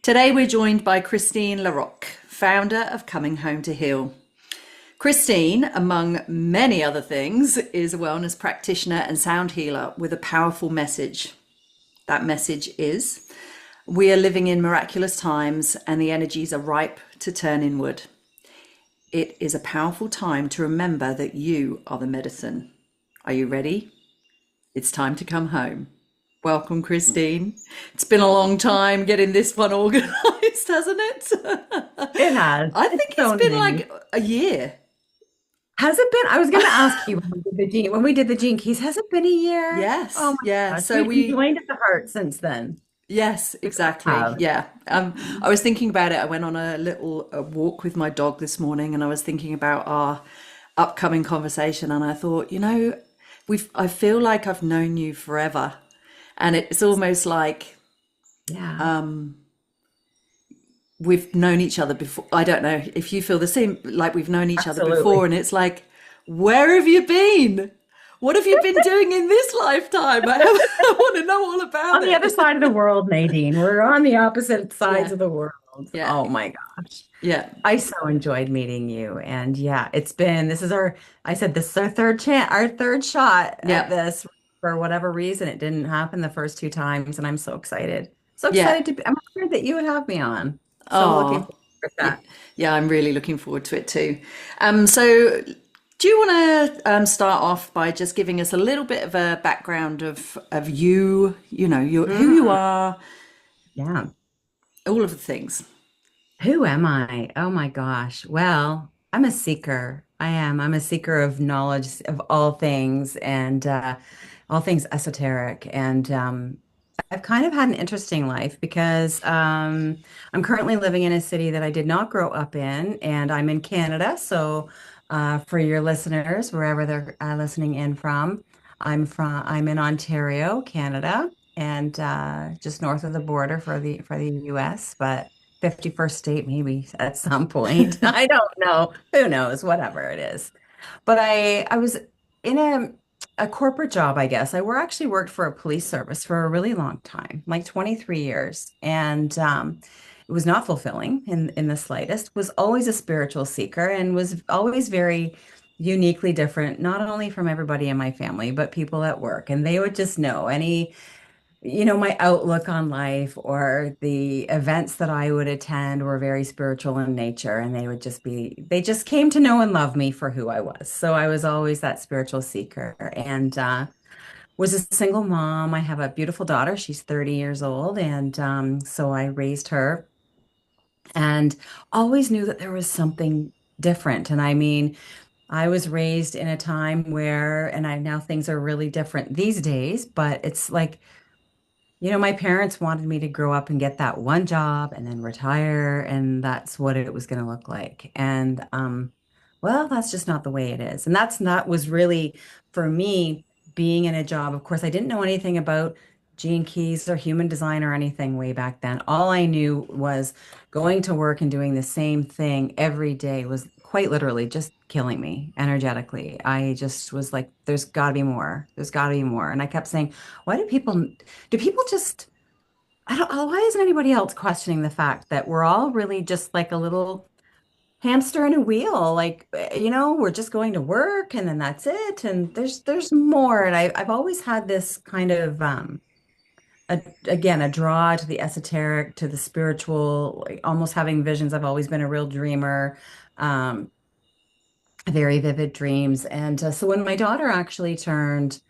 Today we're joined by Christine LaRock, founder of Coming Home to Heal. Christine, among many other things, is a wellness practitioner and sound healer with a powerful message. That message is we are living in miraculous times and the energies are ripe to turn inward. It is a powerful time to remember that you are the medicine. Are you ready? It's time to come home. Welcome, Christine. It's been a long time getting this one organized, hasn't it? It has. I It's think it's so been neat. like a year. Has it been? I was going to ask you when we did the gene keys. Has it been a year? Oh Yes, my yeah. gosh, So we've we, joined at the heart since then. yes, We really exactly. have. Yeah. I was thinking about it. I went on a little walk with my dog this morning and I was thinking about our upcoming conversation and I thought, I feel like I've known you forever. And it's almost like Yeah, we've known each other before. I don't know if you feel the same, like we've known each other before. absolutely. And it's like, where have you been? What have you been doing in this lifetime? I want to know all about On the other it. side of the world, Nadine. We're on the opposite sides Yeah, of the world. yeah, Oh my gosh. yeah, I so enjoyed meeting you. And yeah, this is I said this is our third chance, our third shot at yeah, this. For whatever reason, it didn't happen the first two times, and I'm so excited. So yeah. excited I'm honored that you would have me on. So looking Oh, forward to that. yeah, I'm really looking forward to it too. So do you want to start off by just giving us a little bit of a background of you, who you Mm, are, yeah. all of the things? Who am I? Oh my gosh. Well, I'm a seeker. I am. I'm a seeker of knowledge of all things esoteric. And I've kind of had an interesting life because I'm currently living in a city that I did not grow up in, and I'm in Canada. So, for your listeners, wherever they're listening in from, I'm in Ontario, Canada, and just north of the border for the US, but 51st state maybe at some point. I don't know. Who knows? Whatever it is. But I was in a corporate job, I guess. Actually worked for a police service for a really long time, like 23 years. And it was not fulfilling in the slightest. Was always a spiritual seeker and was always very uniquely different, not only from everybody in my family, but people at work. And they would just know my outlook on life or the events that I would attend were very spiritual in nature, and they just came to know and love me for who I was. So I was always that spiritual seeker and was a single mom. I have a beautiful daughter. She's 30 years old. And so I raised her and always knew that there was something different. And I mean, I was raised in a time where, and I now things are really different these days, but it's like, my parents wanted me to grow up and get that one job and then retire, and that's what it was going to look like. And well, that's just not the way it is. And that's not was really for me being in a job. Of course, I didn't know anything about Gene Keys or human design or anything way back then. All I knew was going to work and doing the same thing every day was quite literally just killing me energetically. I just was like, there's got to be more. There's got to be more. And I kept saying, why do people just, I don't, why isn't anybody else questioning the fact that we're all really just like a little hamster in a wheel? Like, we're just going to work and then that's it. And there's more. And I've always had this kind of, again, a draw to the esoteric, to the spiritual, like almost having visions. I've always been a real dreamer, um, very vivid dreams. And so when my daughter actually turned,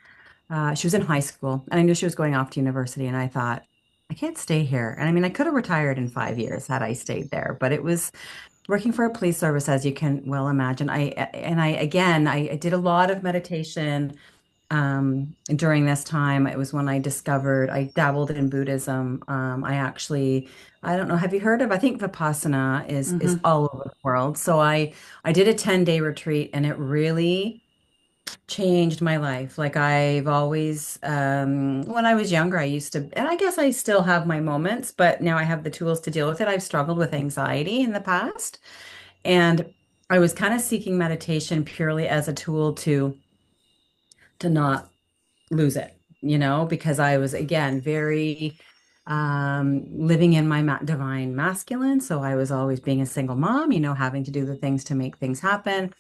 she was in high school and I knew she was going off to university. And I thought, I can't stay here. And I mean, I could have retired in 5 years had I stayed there, but it was working for a police service, as you can well imagine. I did a lot of meditation during this time. It was when I discovered I dabbled in Buddhism. I don't know, have you heard of, I think Vipassana is Hmm. all over the world. So I did a 10-day retreat and it really changed my life. Like I've always, when I was younger, I used to, and I guess I still have my moments, but now I have the tools to deal with it. I've struggled with anxiety in the past, and I was kind of seeking meditation purely as a tool to not lose it, because I was again very living in my divine masculine. So I was always being a single mom, having to do the things to make things happen.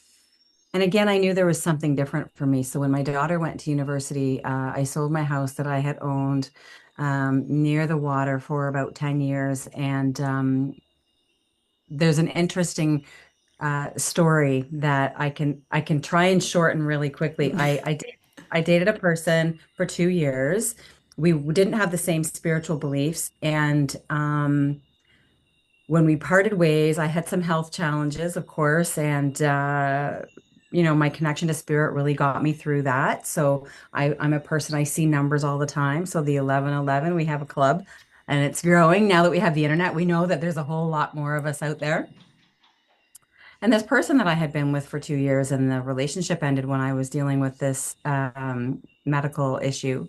And again, I knew there was something different for me. So when my daughter went to university, I sold my house that I had owned near the water for about 10 years. And there's an interesting story that I can try and shorten really quickly. I dated a person for 2 years. We didn't have the same spiritual beliefs, and when we parted ways, I had some health challenges, of course, and my connection to spirit really got me through that. So I'm a person, I see numbers all the time. So the 1111, we have a club, and it's growing. Now that we have the internet, we know that there's a whole lot more of us out there. And this person that I had been with for 2 years, and the relationship ended when I was dealing with this medical issue.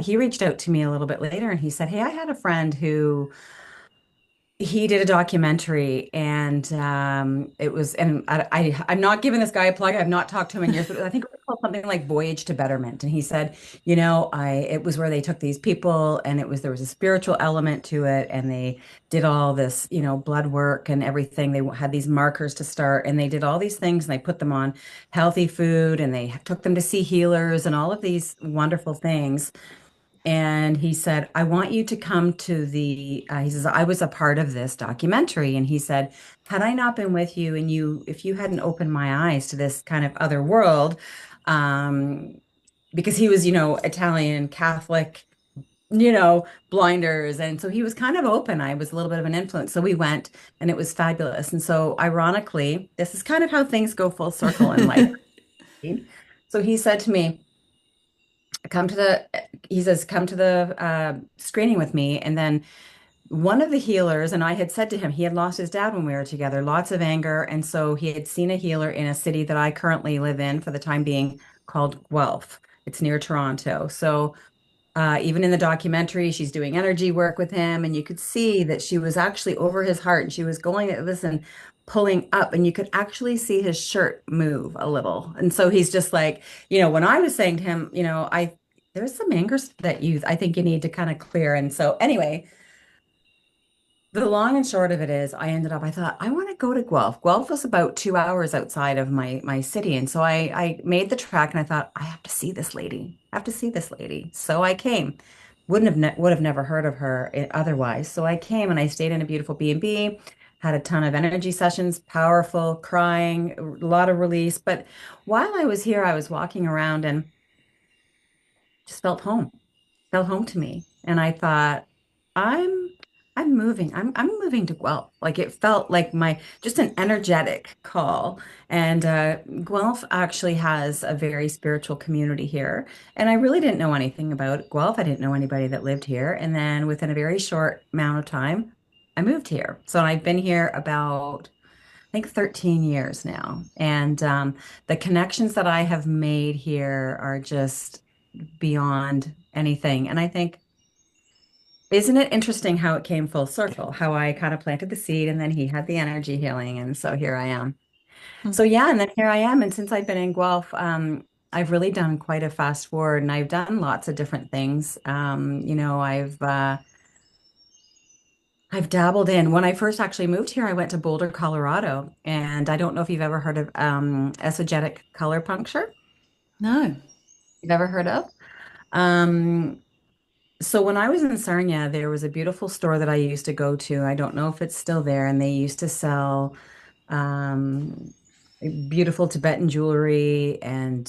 He reached out to me a little bit later and he said, "Hey, I had a friend who he did a documentary, and and I'm not giving this guy a plug. I've not talked to him in years, but I think it was called something like Voyage to Betterment." And he said, it was where they took these people, and there was a spiritual element to it, and they did all this, blood work and everything. They had these markers to start, and they did all these things, and they put them on healthy food, and they took them to see healers and all of these wonderful things. And he said, "I want you to come to he says, I was a part of this documentary." And he said, "Had I not been with you, and if you hadn't opened my eyes to this kind of other world," um, because he was, Italian, Catholic, blinders. And so he was kind of open. I was a little bit of an influence. So we went, and it was fabulous. And so ironically, this is kind of how things go full circle in life. So he said to me, come to the he says, "Come to the screening with me." And then one of the healers, and I had said to him, he had lost his dad when we were together, lots of anger. And so he had seen a healer in a city that I currently live in for the time being, called Guelph. It's near Toronto. So even in the documentary, she's doing energy work with him, and you could see that she was actually over his heart, and she was going at this and pulling up, and you could actually see his shirt move a little. And so he's just like, when I was saying to him, there's some anger that I think you need to kind of clear. And so anyway, the long and short of it is, I thought, I want to go to Guelph. Guelph was about 2 hours outside of my city. And so I made the trek, and I thought, I have to see this lady. I have to see this lady. So I came. Would have never heard of her otherwise. So I came, and I stayed in a beautiful B&B, had a ton of energy sessions, powerful, crying, a lot of release. But while I was here, I was walking around and just felt home to me. And I thought, I'm I'm moving to Guelph. Like, it felt like my just an energetic call. And Guelph actually has a very spiritual community here. And I really didn't know anything about Guelph. I didn't know anybody that lived here. And then within a very short amount of time, I moved here. So I've been here about, I think, 13 years now. And the connections that I have made here are just beyond anything. And I think, isn't it interesting how it came full circle? How I kind of planted the seed, and then he had the energy healing. And so here I am. So yeah, and then here I am. And since I've been in Guelph, I've really done quite a fast forward, and I've done lots of different things. I've dabbled in. When I first actually moved here, I went to Boulder, Colorado. And I don't know if you've ever heard of esogetic color puncture. No. You've ever heard of? Um, So when I was in Sarnia, there was a beautiful store that I used to go to. I don't know if it's still there, and they used to sell um, beautiful Tibetan jewelry and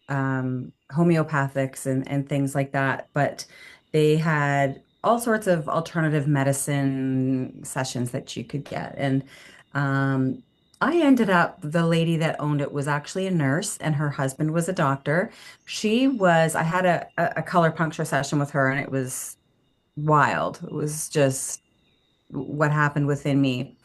homeopathics and things like that. But they had all sorts of alternative medicine sessions that you could get. And um, I ended up, the lady that owned it was actually a nurse, and her husband was a doctor. I had a color puncture session with her, and it was wild. It was just what happened within me.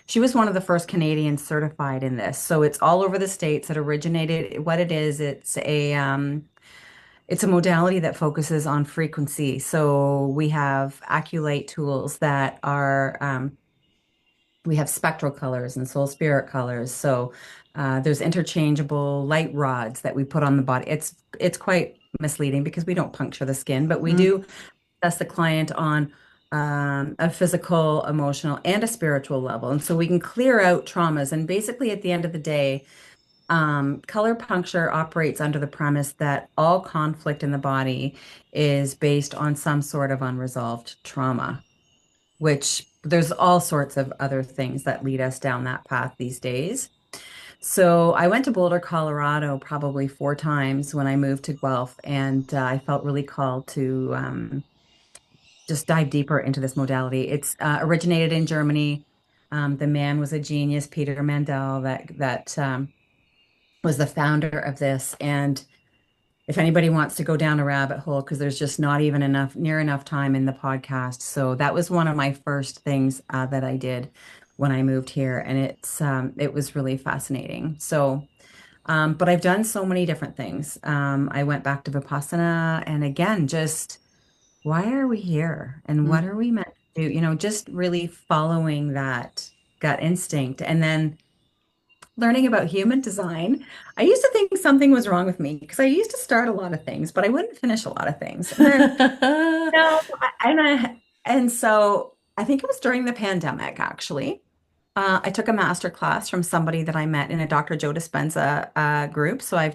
She was one of the first Canadians certified in this. So it's all over the States. It originated, what it is, it's a modality that focuses on frequency. So we have Aculite tools that are we have spectral colors and soul spirit colors. So there's interchangeable light rods that we put on the body. It's quite misleading because we don't puncture the skin, but we do assess the client on a physical, emotional, and a spiritual level. And so we can clear out traumas. And basically, at the end of the day, color puncture operates under the premise that all conflict in the body is based on some sort of unresolved trauma, which there's all sorts of other things that lead us down that path these days. So I went to Boulder, Colorado, probably 4 times when I moved to Guelph, and I felt really called to just dive deeper into this modality. It's originated in Germany. The man was a genius, Peter Mandel, that was the founder of this. And if anybody wants to go down a rabbit hole, because there's just not even near enough time in the podcast. So that was one of my first things that I did when I moved here, and it was really fascinating. So, but I've done so many different things. I went back to Vipassana, and again, just why are we here, and what are we meant to do? Just really following that gut instinct, and then learning about human design. I used to think something was wrong with me because I used to start a lot of things, but I wouldn't finish a lot of things. And then, no, and so I think it was during the pandemic, actually. I took a master class from somebody that I met in a Dr. Joe Dispenza group. So I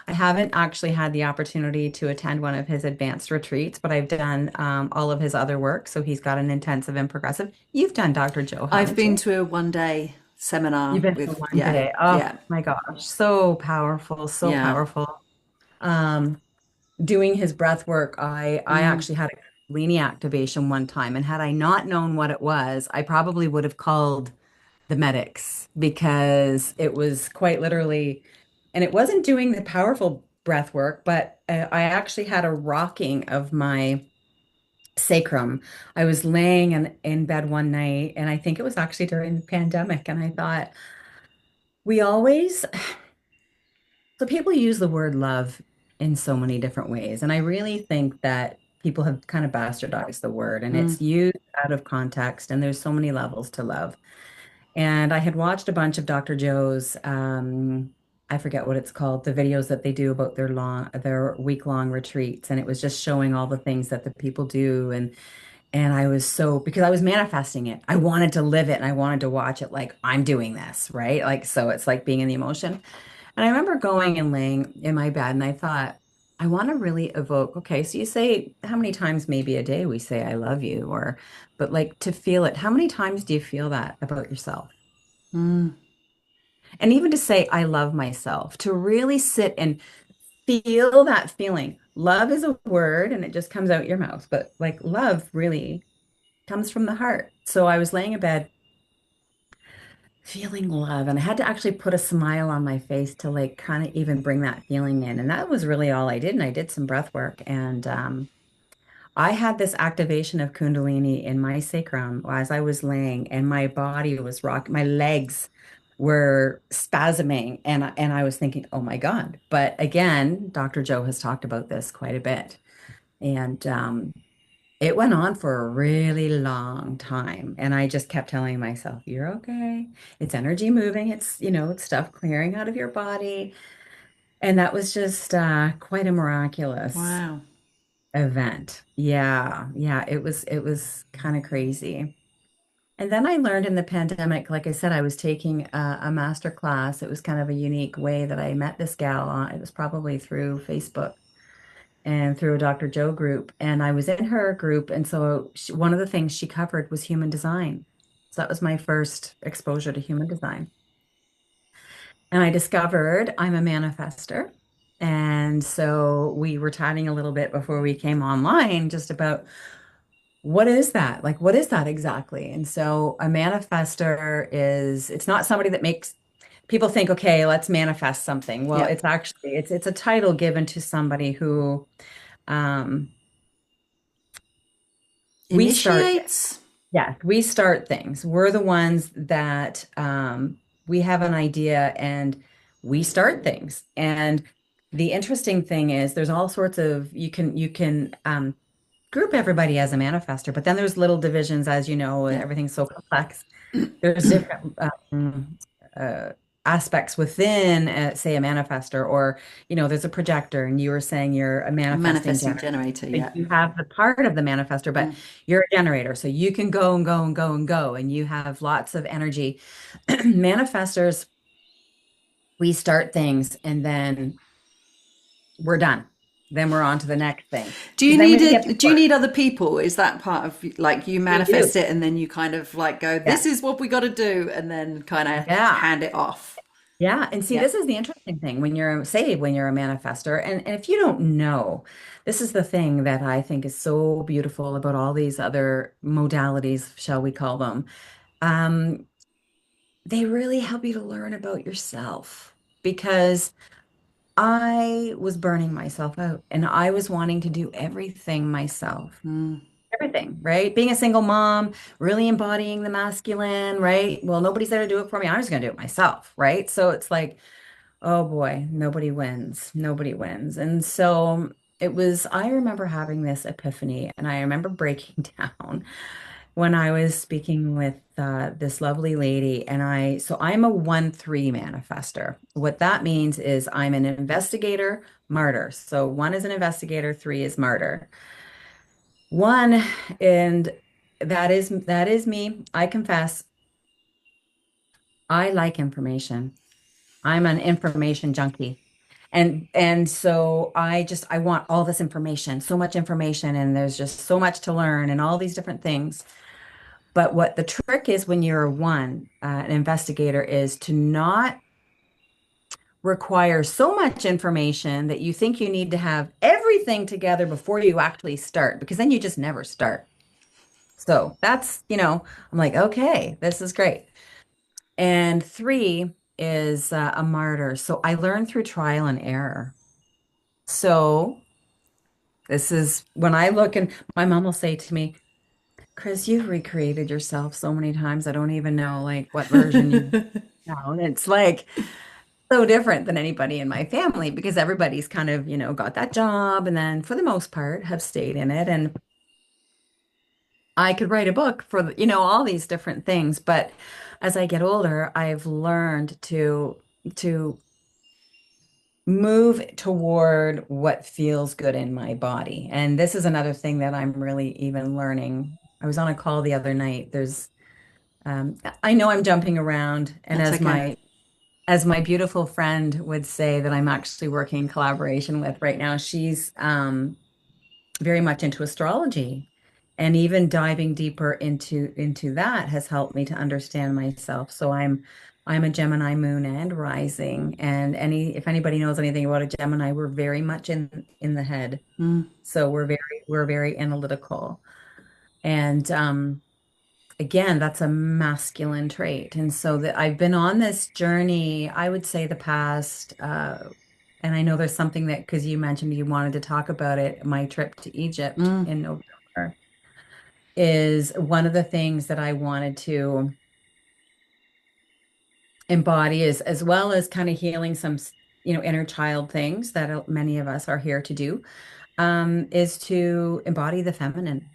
haven't actually had the opportunity to attend one of his advanced retreats, but I've done all of his other work. So he's got an intensive and progressive. You've done Dr. Joe, I've haven't been you? to a 1 day You've seminar been to with, one yeah, day. Oh yeah, my gosh, so powerful, so yeah. powerful. Um, Doing his breath work, I actually had a Kundalini activation one time, and had I not known what it was, I probably would have called the medics because it was quite literally, and it wasn't doing the powerful breath work, but I actually had a rocking of my sacrum. I was laying in bed one night, and I think it was actually during the pandemic, and I thought, we always, so people use the word love in so many different ways. And I really think that people have kind of bastardized the word, and it's used out of context. And there's so many levels to love. And I had watched a bunch of Dr. Joe's, I forget what it's called, the videos that they do about their week-long retreats. And it was just showing all the things that the people do. And I was so, because I was manifesting it. I wanted to live it and I wanted to watch it like I'm doing this, right? Like, so it's like being in the emotion. And I remember going and laying in my bed and I thought, I want to really evoke, okay, so you say how many times maybe a day we say I love you, but like to feel it, how many times do you feel that about yourself? And even to say I love myself, to really sit and feel that feeling. Love is a word and it just comes out your mouth, but like love really comes from the heart. So I was laying in bed feeling love, and I had to actually put a smile on my face to like kind of even bring that feeling in. And that was really all I did. And I did some breath work, and I had this activation of Kundalini in my sacrum as I was laying, and my body was rocking, my legs were spasming, and I was thinking, oh my God. But again, Dr. Joe has talked about this quite a bit. And it went on for a really long time. And I just kept telling myself, you're okay. It's energy moving. It's stuff clearing out of your body. And that was just quite a miraculous Wow. event. Yeah. Yeah. It was kind of crazy. And then I learned in the pandemic, like I said, I was taking a master class. It was kind of a unique way that I met this gal on. It was probably through Facebook and through a Dr. Joe group. And I was in her group. And so one of the things she covered was human design. So that was my first exposure to human design. And I discovered I'm a manifester. And so we were chatting a little bit before we came online just about what is that? Like, what is that exactly? And so a manifester it's not somebody that makes people think, okay, let's manifest something. Well, Yeah. it's a title given to somebody who um, we start Initiates. Yes, we start things. We're the ones that we have an idea and we start things. And the interesting thing is there's all sorts of you can group everybody as a manifester, but then there's little divisions, as you know, Yeah. everything's so complex. There's different aspects within, say, a manifestor, or there's a projector, and you were saying you're a A manifesting manifesting generator. generator, So yeah. you have the part of the manifestor, but Mm. you're a generator, so you can go and go and go and go, and you have lots of energy. Manifestors, we start things and then we're done. Then we're on to the next thing Do you because then need we get it? Do you bored. need other people? Is that part of like you We do. manifest it and then you kind of like go, Yeah. this is what we got to do, and then kind of Yeah. hand it off? Yeah. And see, Yeah. this is the interesting thing when you're a manifestor, and if you don't know, this is the thing that I think is so beautiful about all these other modalities, shall we call them. Um, they really help you to learn about yourself because I was burning myself out and I was wanting to do everything myself. Mm. Everything, right? Being a single mom, really embodying the masculine, right? Well, nobody's there to do it for me. I'm just going to do it myself, right? So it's like, oh boy, nobody wins. Nobody wins. And so I remember having this epiphany and I remember breaking down when I was speaking with this lovely lady. So I'm a 1-3 manifester. What that means is I'm an investigator, martyr. So 1 is an investigator, 3 is martyr. One, and that is me. I confess, I like information. I'm an information junkie. And so I want all this information, so much information, and there's just so much to learn and all these different things. But what the trick is when you're an investigator, is to not require so much information that you think you need to have everything together before you actually start, because then you just never start. So I'm like, okay, this is great. And 3 is a martyr. So I learned through trial and error. So this is when I look, and my mom will say to me, Chris, you've recreated yourself so many times. I don't even know like what version you know. And it's like so different than anybody in my family because everybody's kind of, got that job and then for the most part have stayed in it. And I could write a book for, all these different things. But as I get older, I've learned to move toward what feels good in my body. And this is another thing that I'm really even learning. I was on a call the other night. I know I'm jumping around, and That's okay. as my beautiful friend would say that I'm actually working in collaboration with right now, she's very much into astrology. And even diving deeper into that has helped me to understand myself. So I'm a Gemini moon and rising. And if anybody knows anything about a Gemini, we're very much in the head. Mm. So we're very analytical. And again, that's a masculine trait. And so that I've been on this journey, I would say the past and I know there's something that, because you mentioned you wanted to talk about it, my trip to Egypt Mm. in November is one of the things that I wanted to embody, is as well as kind of healing some, inner child things that many of us are here to do, is to embody the feminine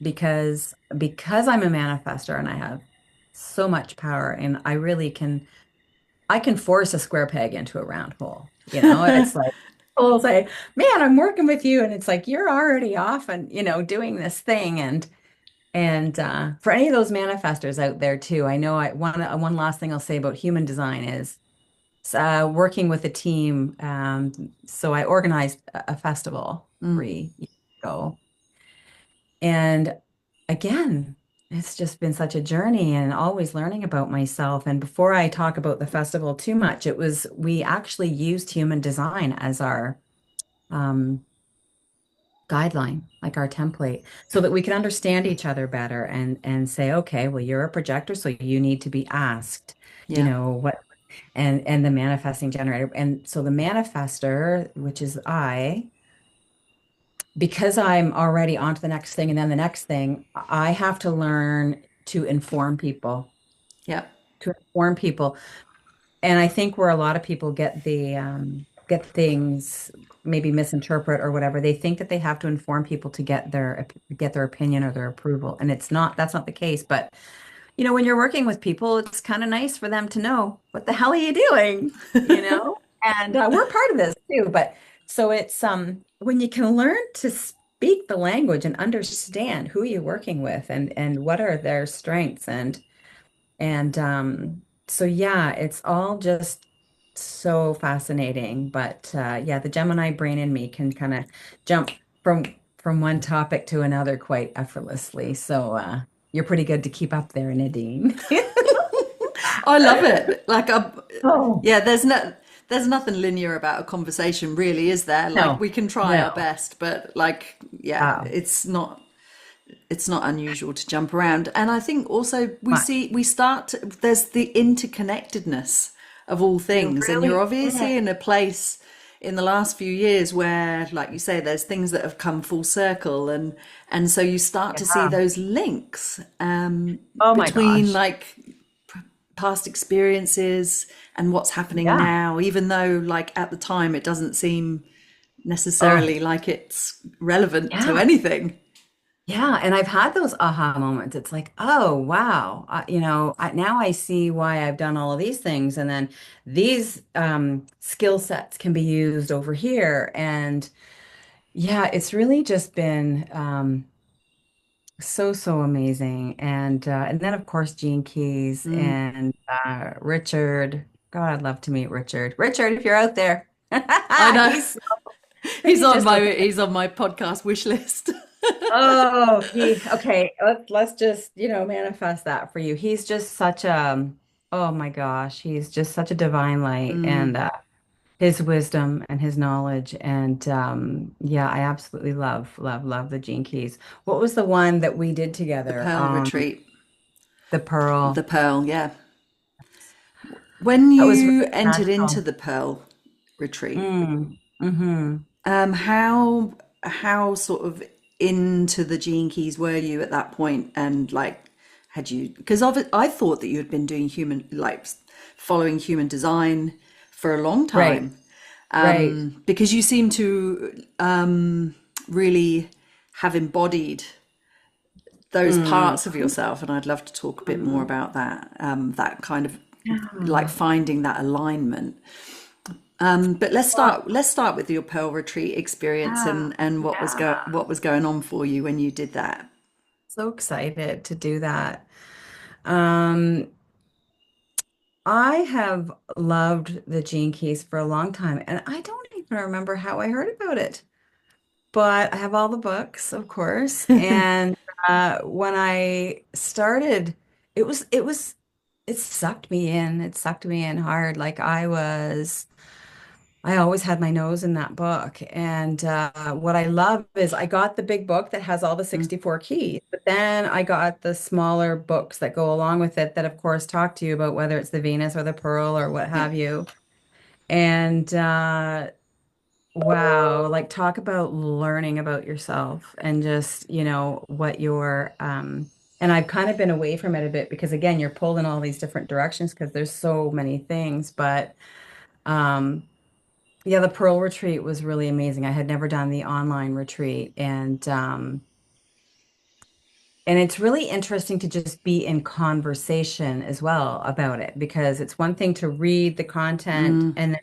because I'm a manifestor and I have so much power and I can force a square peg into a round hole. It's like people say, "Man, I'm working with you," and it's like you're already off and doing this thing. And for any of those manifestors out there too, I know one last thing I'll say about human design is working with a team. So I organized a festival Mm. 3 years ago, and again, it's just been such a journey and always learning about myself. And before I talk about the festival too much, we actually used human design as our um, guideline, like our template, so that we can understand each other better and say, okay, well, you're a projector, so you need to be asked, Yeah. what, and the manifesting generator. And so the manifester, which is because I'm already on to the next thing and then the next thing, I have to learn to inform people, Yeah. to inform people. And I think where a lot of people get things maybe misinterpret or whatever, they think that they have to inform people to get their opinion or their approval. And that's not the case. But when you're working with people, it's kind of nice for them to know what the hell are you doing, you know? And we're part of this too, but so it's when you can learn to speak the language and understand who you're working with and what are their strengths and so yeah, it's all just so fascinating. But yeah, the Gemini brain in me can kind of jump from from one topic to another quite effortlessly. So you're pretty good to keep up there, Nadine. I love it. Oh, Yeah, there's nothing linear about a conversation, really, is there? Like no, we can try our no. best, but like, yeah, Wow. it's not unusual to jump around. And I think also Much. there's the interconnectedness of all There things. And you're really obviously is. in a place in the last few years where, like you say, there's things that have come full circle, and so you start to see Yeah. those links Oh my between gosh. like past experiences and what's happening Yeah. now, even though like at the time it doesn't seem Oh, necessarily like it's relevant to yeah. anything. Yeah, and I've had those aha moments. It's like, oh, wow. Now I see why I've done all of these things. And then these skill sets can be used over here. And yeah, it's really just been so, so amazing. And then, of course, Gene Keys Mm. and Richard. God, I'd love to meet Richard. Richard, if you're out there, I know. he's he's just He's on my podcast wish list. Oh, okay. Let's just, manifest that for you. He's just such a, oh my gosh, he's just such a divine light and Mm. his wisdom and his knowledge. And yeah, I absolutely love, love, love the Gene Keys. What was the one that we did The together? Pearl Retreat. The The Pearl. Pearl, yeah. When That was really you entered into magical. the Pearl Retreat, Mm-hmm. how sort of into the Gene Keys were you at that point? And like, had you, because I thought that you had been doing following human design for a long Right, time, right. because you seem to really have embodied those Mm. parts of yourself, and I'd love to talk a bit more Mm. about that. That kind of like Yeah. finding that alignment. But Well, let's start with your Pearl Retreat experience yeah, and yeah. what was going on for you when you did that. So excited to do that. Um, I have loved the Gene Keys for a long time, and I don't even remember how I heard about it. But I have all the books, of course. And when I started, it sucked me in. It sucked me in hard. I always had my nose in that book. And what I love is I got the big book that has all the Mm. 64 keys, but then I got the smaller books that go along with it that, of course, talk to you about whether it's the Venus or the Pearl or what Yeah. have you. And wow, like talk about learning about yourself and just, what and I've kind of been away from it a bit because again, you're pulled in all these different directions because there's so many things, but um yeah, the Pearl retreat was really amazing. I had never done the online retreat and it's really interesting to just be in conversation as well about it because it's one thing to read the content Mm. and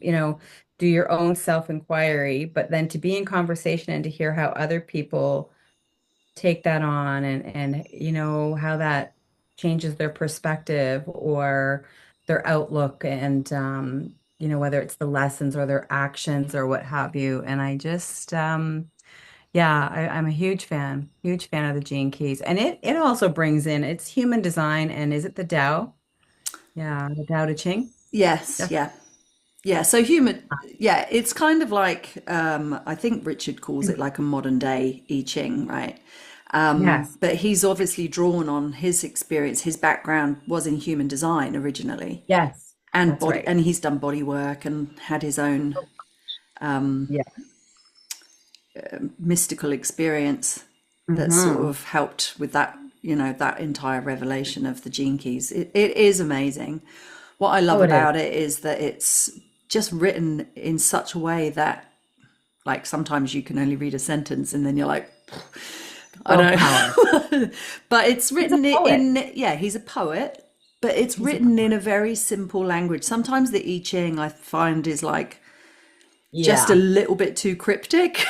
then, do your own self-inquiry, but then to be in conversation and to hear how other people take that on and how that changes their perspective or their outlook and whether it's the lessons or their actions or what have you. And I just yeah, I'm a huge fan of the Gene Keys. And it also brings in it's human design and is it the Tao? Yeah, the Tao Te Ching. Yes. Def- Yeah. Yeah. So human. Yeah. It's kind of like I think Richard calls it like a modern day I Ching, right? Yes, But he's obviously drawn on his experience. His background was in human design originally, yes, and that's body, right. and he's done body work and had his own Yeah. mystical experience that sort Hmm. of helped with that, that entire revelation of the gene keys. It is amazing. What I love Oh, it is. about it is that it's just written in such a way that, like, sometimes you can only read a sentence and then you're like, I Girl power. know. But it's He's a written poet. in, yeah, he's a poet, but it's He's a written in poet. a very simple language. Sometimes the I Ching I find is like just a Yeah. little bit too cryptic.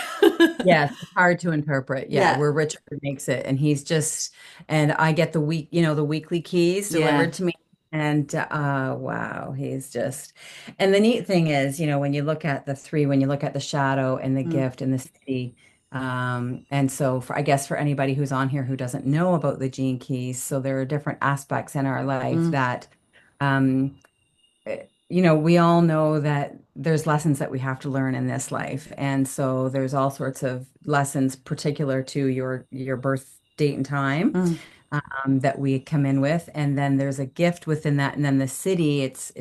Yes, it's hard to interpret. Yeah, Yeah, where Richard makes it, and he's just, and I get the the weekly keys yeah. delivered to me, and wow, he's just, and the neat thing is, when you look at the three, when you look at the shadow and the Mm, gift and the city, and so for I guess for anybody who's on here who doesn't know about the gene keys, so there are different aspects in our life mm, that. We all know that there's lessons that we have to learn in this life. And so there's all sorts of lessons particular to your birth date and time mm. that we come in with. And then there's a gift within that. And then the city, it's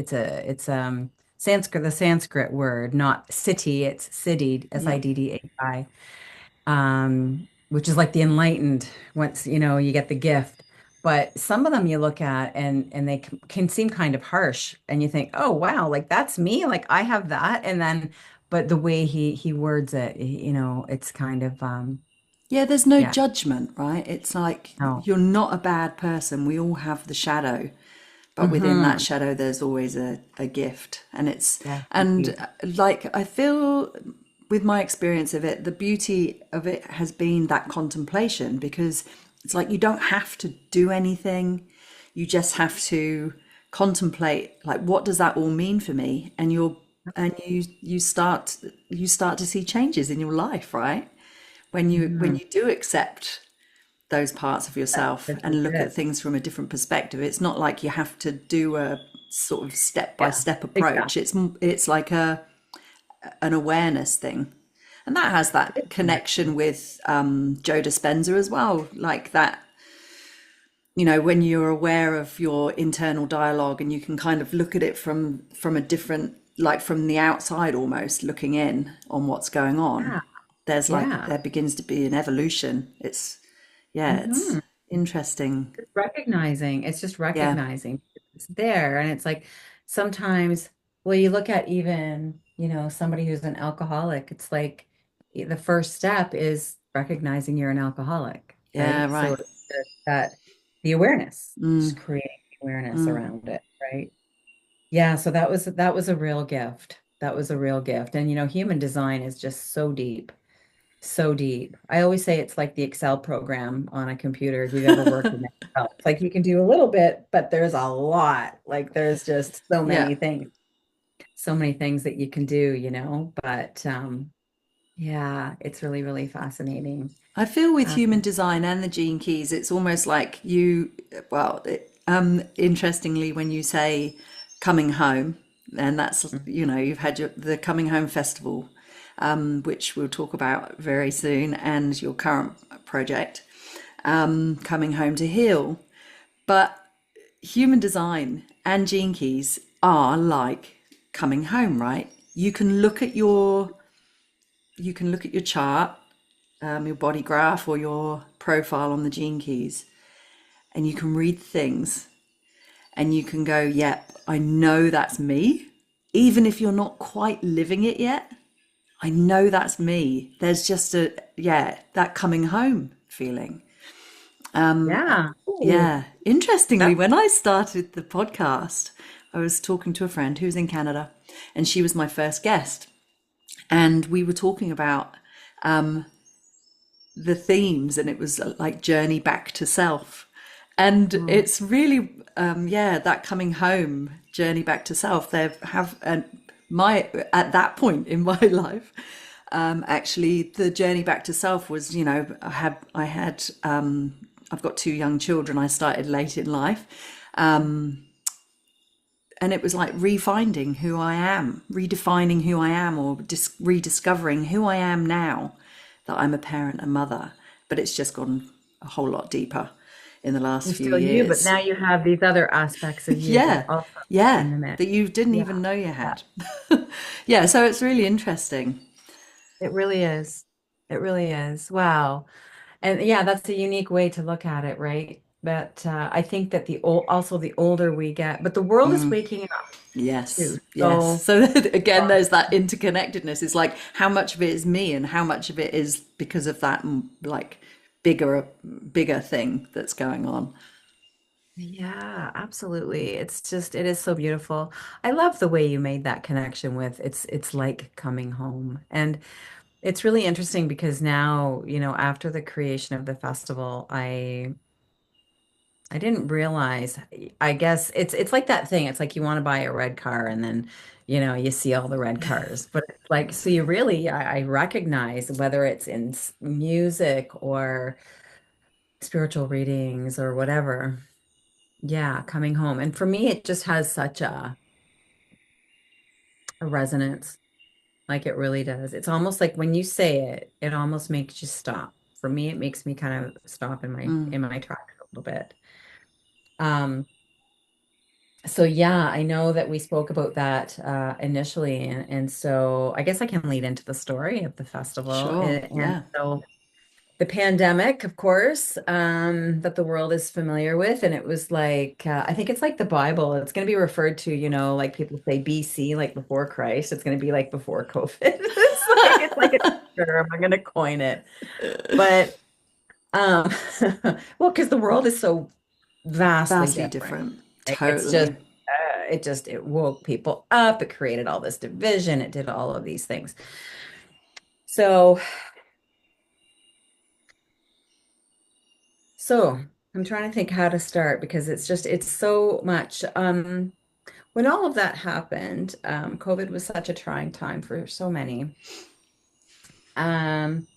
Sanskrit, the Sanskrit word, not city, it's siddhi, Yep. Siddhi, which is like the enlightened once you get the gift. But some of them you look at and they can seem kind of harsh, and you think, oh wow, like that's me, like I have that, and then but the way he words it, it's kind of Yeah, there's no yeah, judgment, right? It's like no, you're not a bad person. We all have the shadow, but within that mm-hmm. shadow, there's always a gift. And Yeah, and indeed. like, I feel with my experience of it, the beauty of it has been that contemplation because it's like you don't have to do anything. You just have to contemplate, like, what does that all mean for me? And you start to see changes in your life, right? When you do accept those parts of yourself This is and look at it. things from a different perspective, it's not like you have to do a sort of step by Yeah, step exactly. approach. It's like an awareness thing, and that has It that is. connection with Joe Dispenza as well, like that. When you're aware of your internal dialogue and you can kind of look at it from a different, like from the outside, almost looking in on what's going on, Yeah, yeah. there begins to be an evolution. Yeah, it's Mhm. interesting. It's just Yeah, recognizing it's there. And it's like sometimes, well, you look at even, somebody who's an alcoholic, it's like the first step is recognizing you're an alcoholic, yeah, right? So right. it's just that the awareness, Mm, just creating awareness mm. around it, right? Yeah, so that was a real gift. That was a real gift. And human design is just so deep. So deep. I always say it's like the Excel program on a computer, if you've ever worked in Excel. It's like you can do a little bit, but there's a lot. Like there's just Yeah, so many things that you can do. But yeah, it's really, really fascinating. I feel with Um, human design and the gene keys, it's almost like well, interestingly, when you say coming home, and that's, you've had the Coming Home Festival, which we'll talk about very soon, and your current project, Coming Home to Heal. But human design and gene keys are like coming home, right? You can look at your chart, your body graph or your profile on the gene keys, and you can read things and you can go, yep, I know that's me. Even if you're not quite living it yet, I know that's me. There's just that coming home feeling. yeah. Ooh, Yeah. Interestingly, that when I started the podcast, I was talking to a friend who's in Canada and she was my first guest. And we were talking about the themes, and it was like journey back to self. And mm, it's really, that coming home, journey back to self. There have, and my at that point in my life, actually, the journey back to self was, I've got two young children. I started late in life, and it was like refinding who I am, redefining who I am, or rediscovering who I am now that I'm a parent and mother. But it's just gone a whole lot deeper in the last you're few still you, but years. now you have these other aspects of you that Yeah, also yeah, in the mix. that you didn't Yeah, even know you yeah. had. Yeah, so it's really interesting. It really is. It really is. Wow. And yeah, that's a unique way to look at it, right? But I think that also the older we get, but the world is waking up Yes, too. yes. So So again, there's that interconnectedness. It's like how much of it is me and how much of it is because of that, like, bigger bigger thing that's going on. Yeah, absolutely. It's just it is so beautiful. I love the way you made that connection with it's like coming home. And it's really interesting because now, after the creation of the festival, I didn't realize, I guess it's like that thing. It's like you want to buy a red car and then, you see all the red cars. But it's like, so you really, I recognize whether it's in music or spiritual readings or whatever. Yeah, coming home. And for me, it just has such a resonance. Like it really does. It's almost like when you say it, it almost makes you stop. For me, it makes me kind of stop in my tracks a little bit. Um, So yeah, I know that we spoke about that initially, and so I guess I can lead into the story of the festival. Sure, And yeah. so the pandemic, of course, that the world is familiar with, and it was like I think it's like the Bible. It's going to be referred to, like people say BC, like before Christ. It's going to be like before COVID. It's like a term. I'm going to coin it, but um, well, because the world is so vastly Vastly different. different. Like, it's just Totally. it woke people up, it created all this division, it did all of these things. So so I'm trying to think how to start because it's so much. When all of that happened, COVID was such a trying time for so many. Um,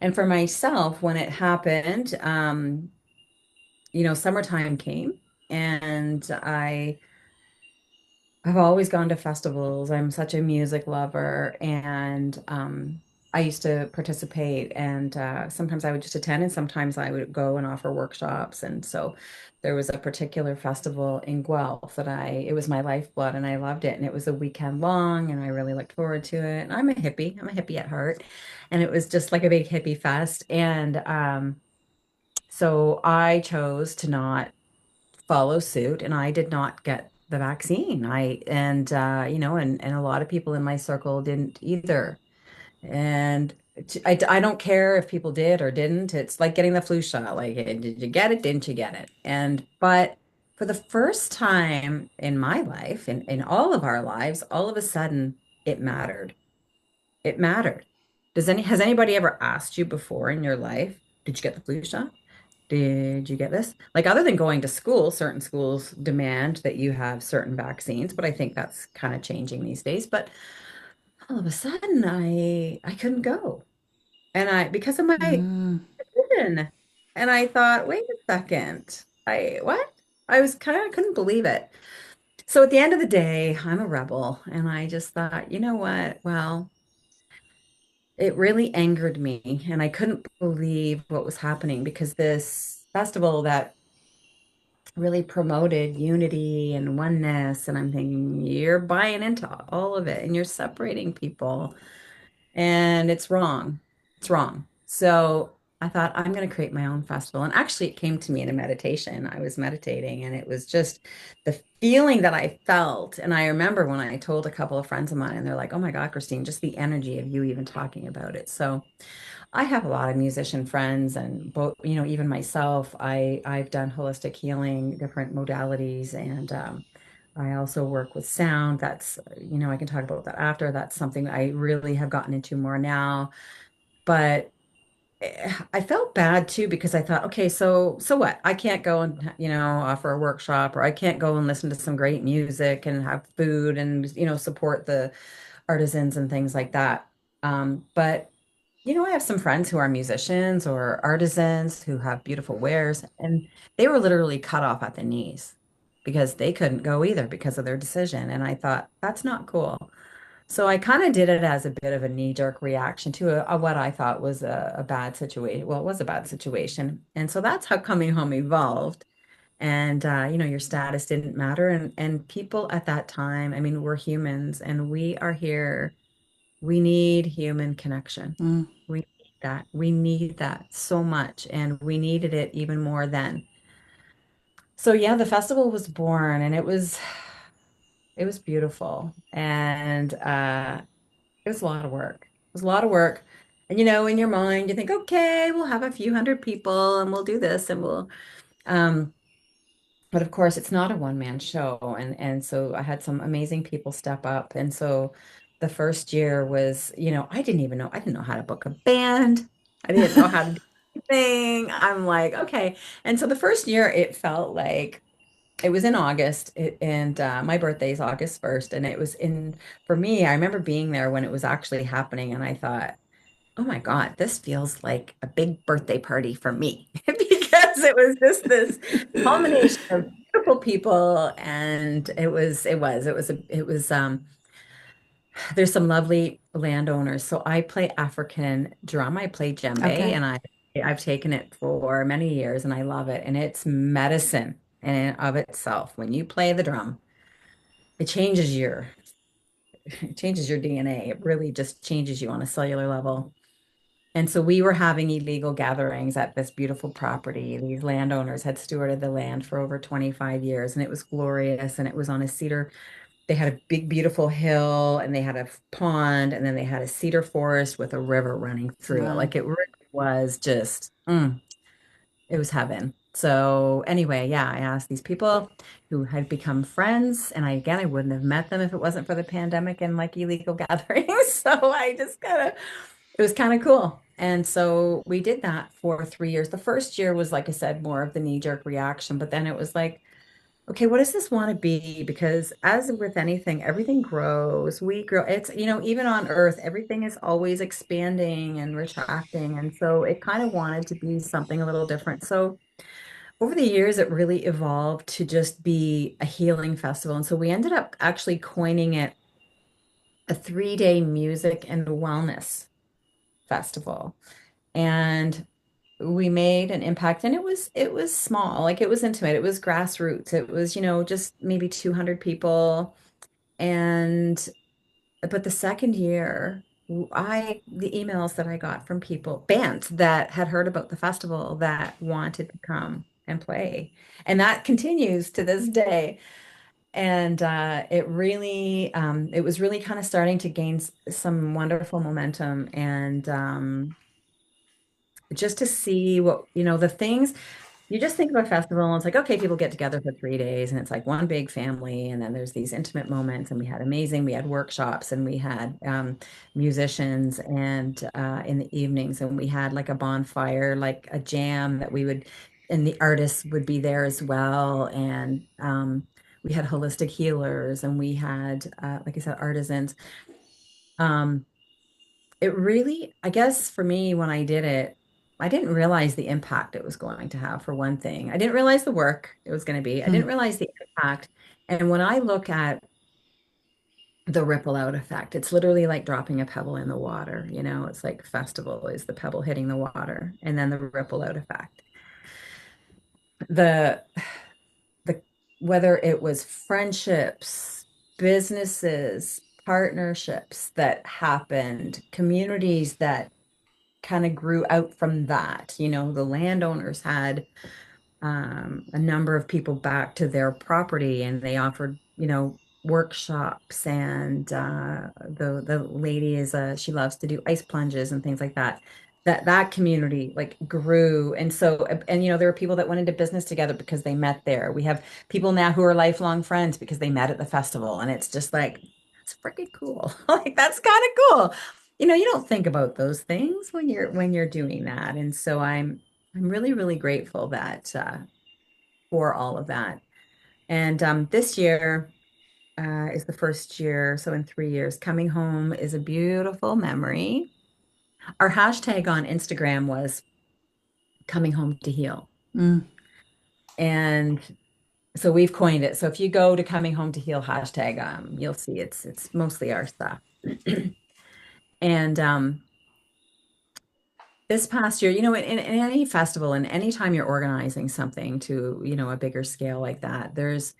and for myself, when it happened, summertime came and I've always gone to festivals. I'm such a music lover, and I used to participate. And sometimes I would just attend, and sometimes I would go and offer workshops. And so there was a particular festival in Guelph that it was my lifeblood, and I loved it. And it was a weekend long, and I really looked forward to it. And I'm a hippie. I'm a hippie at heart, and it was just like a big hippie fest. And so I chose to not follow suit and I did not get the vaccine. And a lot of people in my circle didn't either. And I don't care if people did or didn't. It's like getting the flu shot. Like, did you get it? Didn't you get it? But for the first time in my life, in all of our lives, all of a sudden it mattered. It mattered. Has anybody ever asked you before in your life, did you get the flu shot? Did you get this? Like, other than going to school, certain schools demand that you have certain vaccines, but I think that's kind of changing these days. But all of a sudden, I couldn't go, and I because of my Mm. vision, and I thought, wait a second, I what? I was kind of couldn't believe it. So at the end of the day, I'm a rebel, and I just thought, you know what? Well, it really angered me, and I couldn't believe what was happening because this festival that really promoted unity and oneness. And I'm thinking, you're buying into all of it and you're separating people. And it's wrong. It's wrong. So I thought, I'm going to create my own festival. And actually, it came to me in a meditation. I was meditating, and it was just the feeling that I felt. And I remember when I told a couple of friends of mine, and they're like, oh my God, Christine, just the energy of you even talking about it. So I have a lot of musician friends and both, even myself, I've done holistic healing, different modalities, and I also work with sound. I can talk about that after. That's something I really have gotten into more now. But I felt bad too because I thought, okay, so what? I can't go and, offer a workshop, or I can't go and listen to some great music and have food and, support the artisans and things like that. But I have some friends who are musicians or artisans who have beautiful wares, and they were literally cut off at the knees because they couldn't go either because of their decision. And I thought, that's not cool. So I kind of did it as a bit of a knee-jerk reaction to what I thought was a bad situation. Well, it was a bad situation. And so that's how coming home evolved. And your status didn't matter. And people at that time, I mean, we're humans and we are here. We need human connection. Mm. We need that. We need that so much. And we needed it even more then. So yeah, the festival was born, and it was beautiful. And it was a lot of work. It was a lot of work. And in your mind, you think, okay, we'll have a few hundred people and we'll do this and um, but of course it's not a one-man show. And so I had some amazing people step up. And so the first year was, I didn't know how to book a band. I didn't know how to do anything. I'm like, okay. And so the first year it felt like it was in August, and my birthday is August 1st. And it was for me, I remember being there when it was actually happening. And I thought, oh my God, this feels like a big birthday party for me because it was just this culmination of beautiful people. And there's some lovely landowners. So I play African drum, I play djembe, Okay. and I've taken it for many years and I love it. And it's medicine in and of itself. When you play the drum, it changes your it changes your DNA. It really just changes you on a cellular level. And so we were having illegal gatherings at this beautiful property. These landowners had stewarded the land for over 25 years, and it was glorious. And it was on a cedar. They had a big, beautiful hill, and they had a pond, and then they had a cedar forest with a river running through it. Wow. Like it really was just, it was heaven. So anyway, yeah, I asked these people who had become friends, and I wouldn't have met them if it wasn't for the pandemic and like illegal gatherings. So I just kind of it was kind of cool. And so we did that for 3 years. The first year was, like I said, more of the knee-jerk reaction, but then it was like, okay, what does this want to be? Because as with anything, everything grows. We grow. It's, even on Earth, everything is always expanding and retracting. And so it kind of wanted to be something a little different. So over the years, it really evolved to just be a healing festival. And so we ended up actually coining it a 3-day music and wellness festival. And we made an impact, and it was small, like it was intimate, it was grassroots, it was just maybe 200 people. And but the second year, I the emails that I got from people, bands that had heard about the festival that wanted to come and play, and that continues to this day. And it was really kind of starting to gain some wonderful momentum. And just to see what, the things you just think of a festival and it's like, okay, people get together for 3 days and it's like one big family. And then there's these intimate moments. And we had workshops, and we had musicians and in the evenings, and we had like a bonfire, like a jam and the artists would be there as well. And we had holistic healers, and we had, like I said, artisans. Um, it really, I guess for me, when I did it, I didn't realize the impact it was going to have, for one thing. I didn't realize the work it was going to be. I didn't Hmm. realize the impact. And when I look at the ripple out effect, it's literally like dropping a pebble in the water. It's like festival is the pebble hitting the water, and then the ripple out effect. The the Whether it was friendships, businesses, partnerships that happened, communities that kind of grew out from that. The landowners had a number of people back to their property, and they offered, workshops. And the lady she loves to do ice plunges and things like that. That community like grew. And so, and there were people that went into business together because they met there. We have people now who are lifelong friends because they met at the festival, and it's just like, it's freaking cool. Like that's kind of cool. You don't think about those things when you're doing that. And so I'm really, really grateful that for all of that. And this year is the first year. So in 3 years, coming home is a beautiful memory. Our hashtag on Instagram was coming home to heal. Mm. And so we've coined it. So if you go to coming home to heal hashtag, you'll see it's mostly our stuff. And this past year, in any festival and anytime you're organizing something to, a bigger scale like that, there's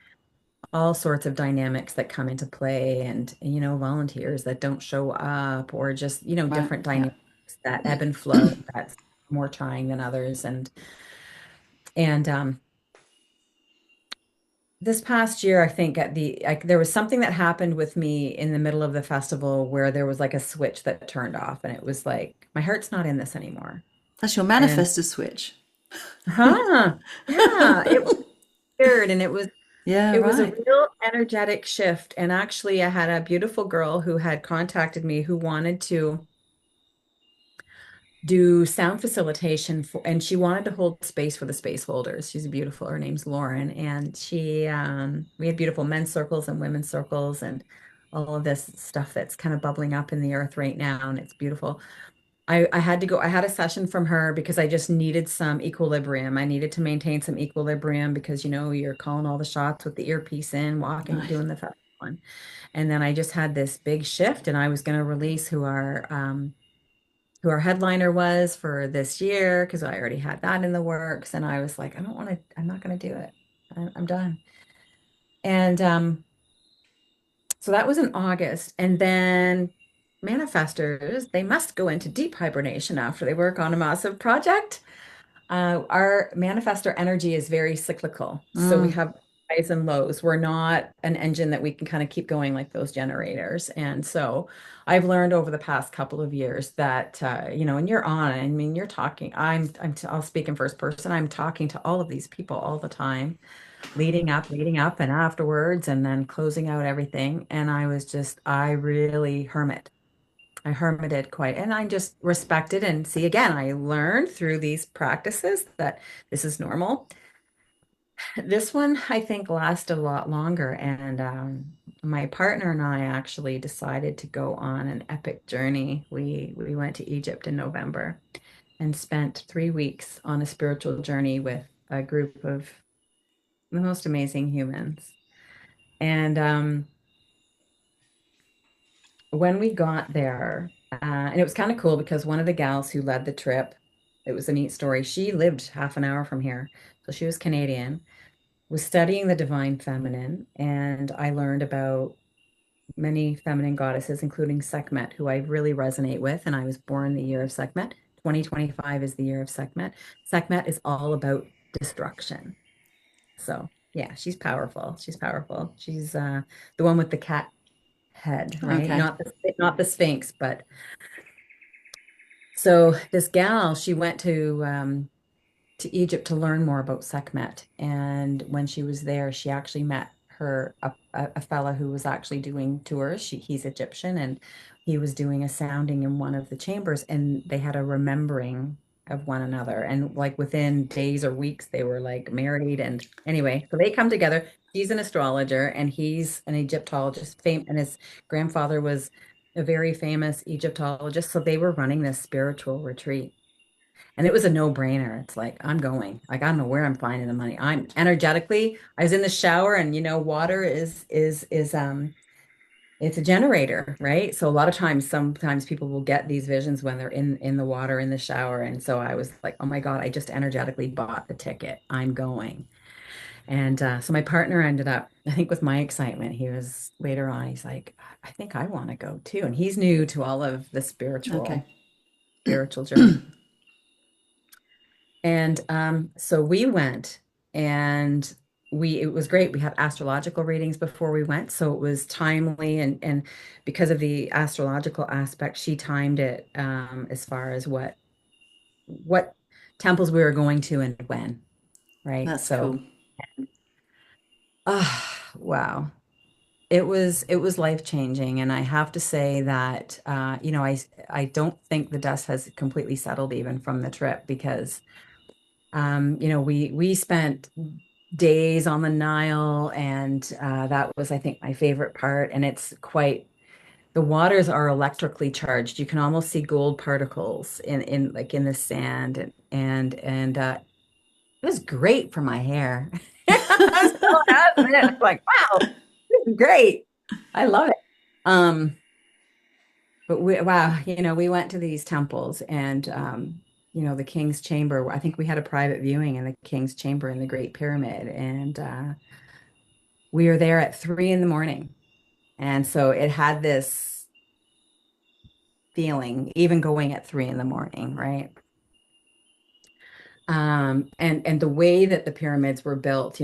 all sorts of dynamics that come into play, and volunteers that don't show up, or just Right. different Yeah. dynamics that ebb and flow, that's more trying than others. And this past year, I think there was something that happened with me in the middle of the festival where there was like a switch that turned off, and it was like my heart's not in this anymore. That's your And manifestor switch. yeah, it was weird, and Yeah, it was a right. real energetic shift. And actually, I had a beautiful girl who had contacted me who wanted to do sound facilitation for, and she wanted to hold space for the space holders. She's beautiful. Her name's Lauren, and we have beautiful men's circles and women's circles, and all of this stuff that's kind of bubbling up in the earth right now, and it's beautiful. I had to go. I had a session from her because I just needed some equilibrium. I needed to maintain some equilibrium because you're calling all the shots with the earpiece in, walking, Right. doing the fast one, and then I just had this big shift, and I was going to release who our headliner was for this year because I already had that in the works. And I was like, I don't want to, I'm not going to do it. I'm done. And so that was in August. And then manifestors, they must go into deep hibernation after they work on a massive project. Our manifestor energy is very cyclical. So we Mm, have highs and lows. We're not an engine that we can kind of keep going like those generators. And so I've learned over the past couple of years that, and you're on, I mean, you're talking, I'll speak in first person. I'm talking to all of these people all the time, leading up and afterwards, and then closing out everything. And I really hermit. I hermited quite, and I just respected and see again, I learned through these practices that this is normal. This one, I think, lasted a lot longer. And my partner and I actually decided to go on an epic journey. We went to Egypt in November and spent 3 weeks on a spiritual journey with a group of the most amazing humans. And when we got there, and it was kind of cool because one of the gals who led the trip, it was a neat story. She lived half an hour from here, so she was Canadian, was studying the divine feminine, and I learned about many feminine goddesses, including Sekhmet, who I really resonate with, and I was born the year of Sekhmet. 2025 is the year of Sekhmet. Sekhmet is all about destruction. So, yeah, she's powerful. She's powerful. She's the one with the cat head, right? okay. Not the Sphinx, but so this gal, she went to Egypt to learn more about Sekhmet, and when she was there, she actually met a fella who was actually doing tours. He's Egyptian, and he was doing a sounding in one of the chambers, and they had a remembering of one another, and like within days or weeks, they were like married. And anyway, so they come together. She's an astrologer, and he's an Egyptologist, and his grandfather was a very famous Egyptologist. So they were running this spiritual retreat. And it was a no-brainer. It's like, I'm going. Like, I don't know where I'm finding the money. I'm energetically, I was in the shower, and water is it's a generator, right? So a lot of times, sometimes people will get these visions when they're in the water in the shower. And so I was like, oh my God, I just energetically bought the ticket. I'm going. And so my partner ended up, I think with my excitement, he was later on, he's like, I think I want to go too. And he's new to all of the Okay. spiritual journey. And so we went, and it was great. We had astrological readings before we went, so it was timely. And because of the astrological aspect, she timed it as far as what temples we were going to and when, right? That's cool. So wow. It was life changing, and I have to say that I don't think the dust has completely settled even from the trip because we spent days on the Nile, and that was, I think, my favorite part. And the waters are electrically charged. You can almost see gold particles in like in the sand, and it was great for my hair. I still has it. I'm like, wow, this is great. I love it. Um, but wow, we went to these temples, and the King's Chamber. I think we had a private viewing in the King's Chamber in the Great Pyramid, and we were there at 3 in the morning. And so it had this feeling, even going at 3 in the morning, right? And the way that the pyramids were built,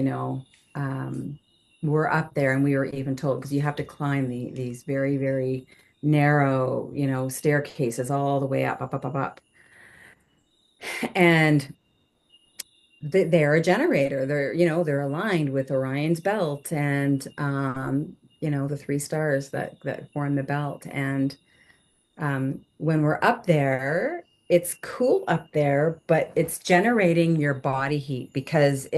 um, were up there, and we were even told because you have to climb these very, very narrow, staircases all the way up, up, up, up, up. And they're a generator. They're aligned with Orion's belt and the three stars that form the belt. And when we're up there, it's cool up there, but it's generating your body heat because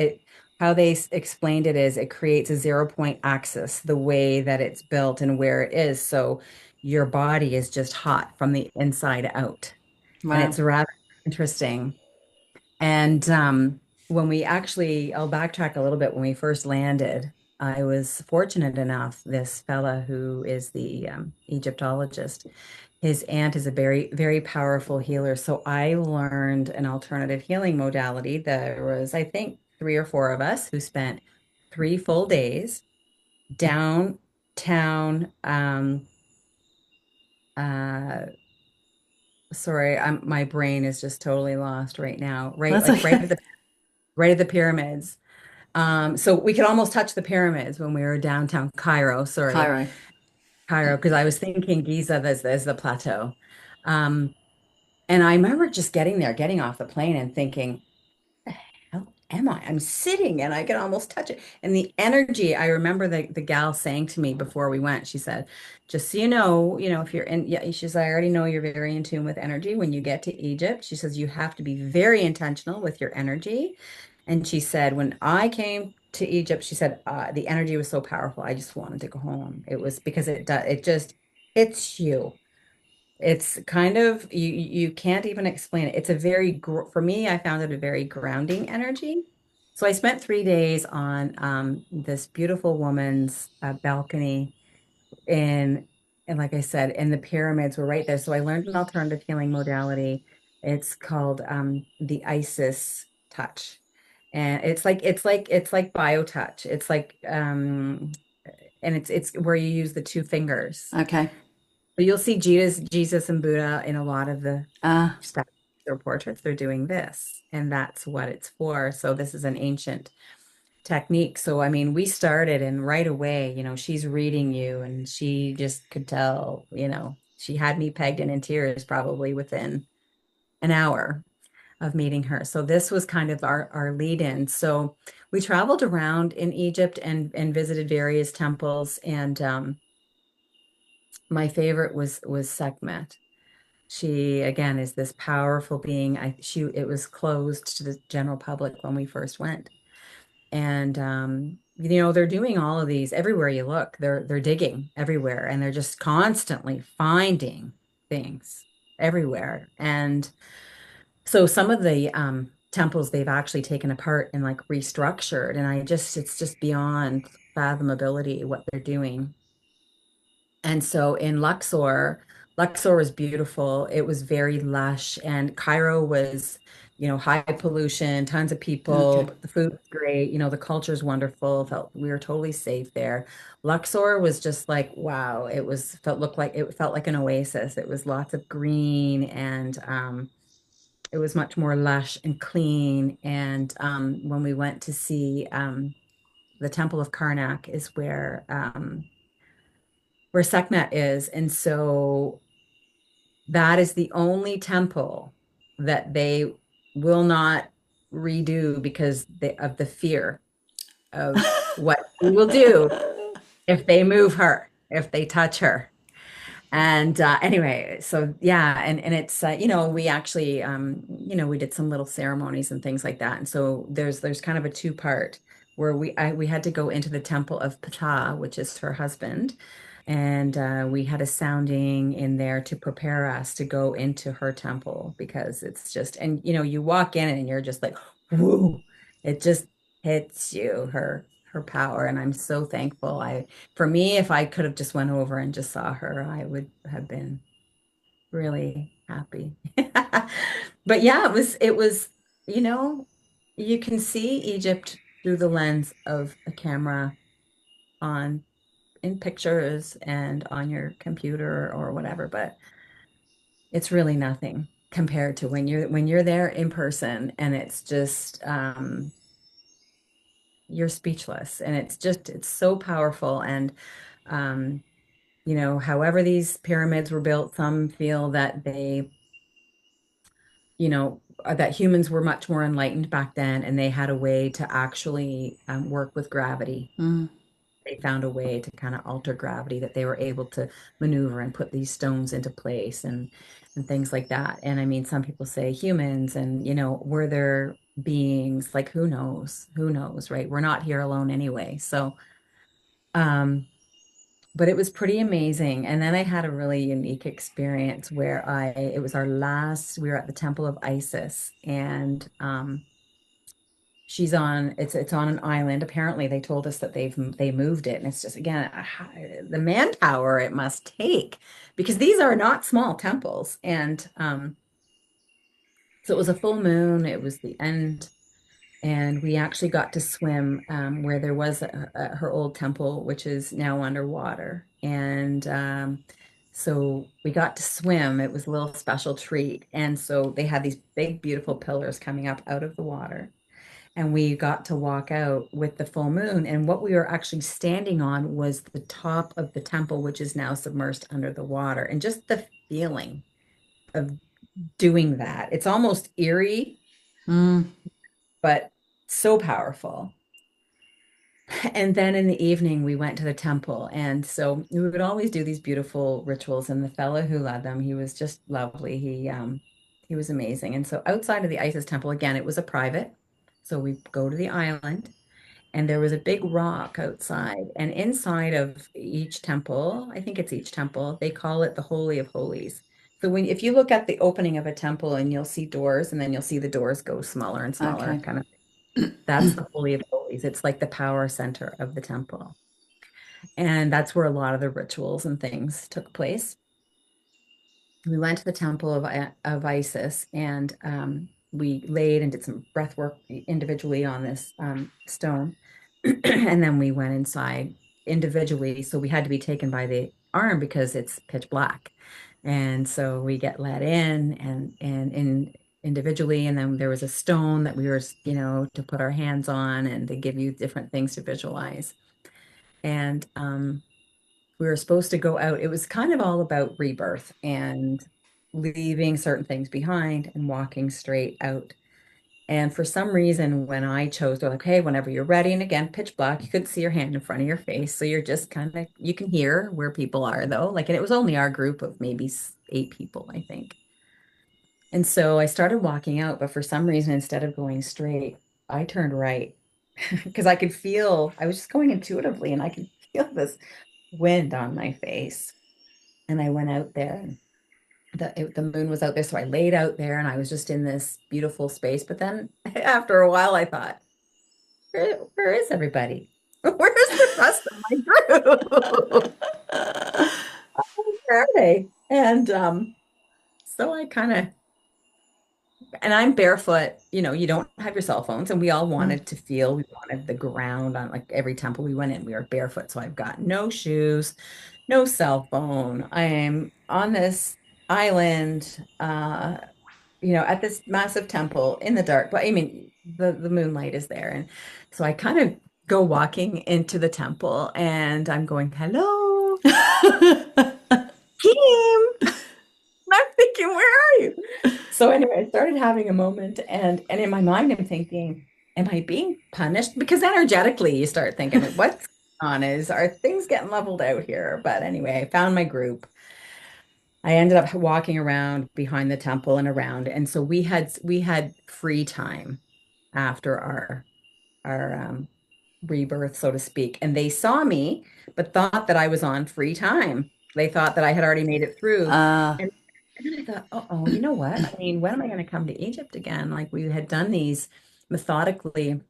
how they explained it is it creates a 0 point axis the way that it's built and where it is. So your body is just hot from the inside out. And Wow. it's rather interesting. And I'll backtrack a little bit. When we first landed, I was fortunate enough, this fella who is the Egyptologist, his aunt is a very, very powerful healer. So I learned an alternative healing modality. There was, I think, three or four of us who spent 3 full days downtown. Uh, Sorry, my brain is just totally lost right now. Right, That's like okay. right at the pyramids. So we could almost touch the pyramids when we were downtown Cairo. Sorry, Cairo. Cairo, because I was thinking Giza as the plateau. Um, and I remember just getting there, getting off the plane and thinking, hell am I? I'm sitting and I can almost touch it. And the energy, I remember the gal saying to me before we went, she said, just so if you're in, yeah, she says, I already know you're very in tune with energy when you get to Egypt. She says, you have to be very intentional with your energy. And she said, when I came to Egypt, she said, the energy was so powerful. I just wanted to go home. It was because it just hits you. It's kind of you can't even explain it. It's a for me, I found it a very grounding energy. So I spent 3 days on this beautiful woman's balcony in and like I said, and the pyramids were right there. So I learned an alternative healing modality. It's called the Isis touch. And it's like bio touch. It's like and it's where you use the two fingers. Okay. So you'll see Jesus and Buddha in a lot of the Ah, statues or portraits. They're doing this, and that's what it's for. So this is an ancient technique. So I mean, we started and right away, she's reading you, and she just could tell, she had me pegged and in tears probably within an hour of meeting her. So this was kind of our lead in. So we traveled around in Egypt and visited various temples, and my favorite was Sekhmet. She again is this powerful being. It was closed to the general public when we first went. And they're doing all of these everywhere you look. They're digging everywhere and they're just constantly finding things everywhere. And so some of the temples they've actually taken apart and like restructured. And it's just beyond fathomability what they're doing. And so in Luxor was beautiful. It was very lush, and Cairo was, high pollution, tons of people, okay. but the food was great. The culture's wonderful. Felt we were totally safe there. Luxor was just like, wow. It felt like an oasis. It was lots of green, and it was much more lush and clean. And when we went to see the Temple of Karnak is where Sekhmet is. And so that is the only temple that they will not redo because of the fear of what he will do if they move her, if they touch her. And anyway, so yeah, and it's we actually we did some little ceremonies and things like that. And so there's kind of a two-part where we had to go into the temple of Ptah, which is her husband, and we had a sounding in there to prepare us to go into her temple because it's just and you walk in and you're just like whoo, it just hits you her power, and I'm so thankful. For me, if I could have just went over and just saw her, I would have been really happy. But yeah, it was, you know, you can see Egypt through the lens of a camera on in pictures and on your computer or whatever, but it's really nothing compared to when you're there in person and it's just you're speechless. And it's so powerful. And, um, however these pyramids were built, some feel that that humans were much more enlightened back then and they had a way to actually work with gravity. They found a way to kind of alter gravity that they were able to maneuver and put these stones into place and things like that. And I mean, some people say humans and, were there beings like who knows? Who knows, right? We're not here alone anyway. So, um, but it was pretty amazing. And then I had a really unique experience where it was we were at the Temple of Isis and it's on an island. Apparently they told us that they moved it. And it's just, again, the manpower it must take because these are not small temples. And so it was a full moon. It was the end. And we actually got to swim where there was her old temple, which is now underwater. And so we got to swim. It was a little special treat. And so they had these big, beautiful pillars coming up out of the water. And we got to walk out with the full moon. And what we were actually standing on was the top of the temple, which is now submerged under the water. And just the feeling of doing that, it's almost eerie, but so powerful. And then in the evening, we went to the temple. And so we would always do these beautiful rituals. And the fellow who led them, he was just lovely. He was amazing. And so outside of the Isis temple, again, it was a private. So we go to the island, and there was a big rock outside. And inside of each temple, I think it's each temple, they call it the Holy of Holies. So if you look at the opening of a temple and you'll see doors, and then you'll see the doors go smaller and smaller, Okay. kind of, that's the Holy of Holies. It's like the power center of the temple. And that's where a lot of the rituals and things took place. We went to the temple of Isis, and we laid and did some breath work individually on this stone. And then we went inside individually. So we had to be taken by the arm because it's pitch black. And so we get let in and individually. And then there was a stone that we were, to put our hands on and they give you different things to visualize. And we were supposed to go out. It was kind of all about rebirth and leaving certain things behind and walking straight out. And for some reason, when I chose, they're like, hey, whenever you're ready, and again, pitch black, you couldn't see your hand in front of your face. So you're just kind of, you can hear where people are though. Like, and it was only our group of maybe 8 people, I think. And so I started walking out, but for some reason, instead of going straight, I turned right because I was just going intuitively and I could feel this wind on my face. And I went out there and the moon was out there. So I laid out there and I was just in this beautiful space. But then after a while, I thought, where is everybody? Where's the rest of my group? Where are they? And so I kind of, and I'm barefoot, you don't have your cell phones. And we all we wanted the ground on like every temple we went in, we were barefoot. So I've got no shoes, no cell phone. I am on this island, at this massive temple in the dark. But I mean, the moonlight is there. And so I kind of go walking into the temple and I'm going, hello, team. I'm thinking, where are you? So anyway, I started having a moment and in my mind I'm thinking, am I being punished? Because energetically you start thinking, what's on are things getting leveled out here? But anyway, I found my group. I ended up walking around behind the temple and around. And so we had free time after our rebirth, so to speak. And they saw me, but thought that I was on free time. They thought that I had already made it through. Uh, And then I thought, oh, you know what? I mean, when am I going to come to Egypt again? Like we had done these methodically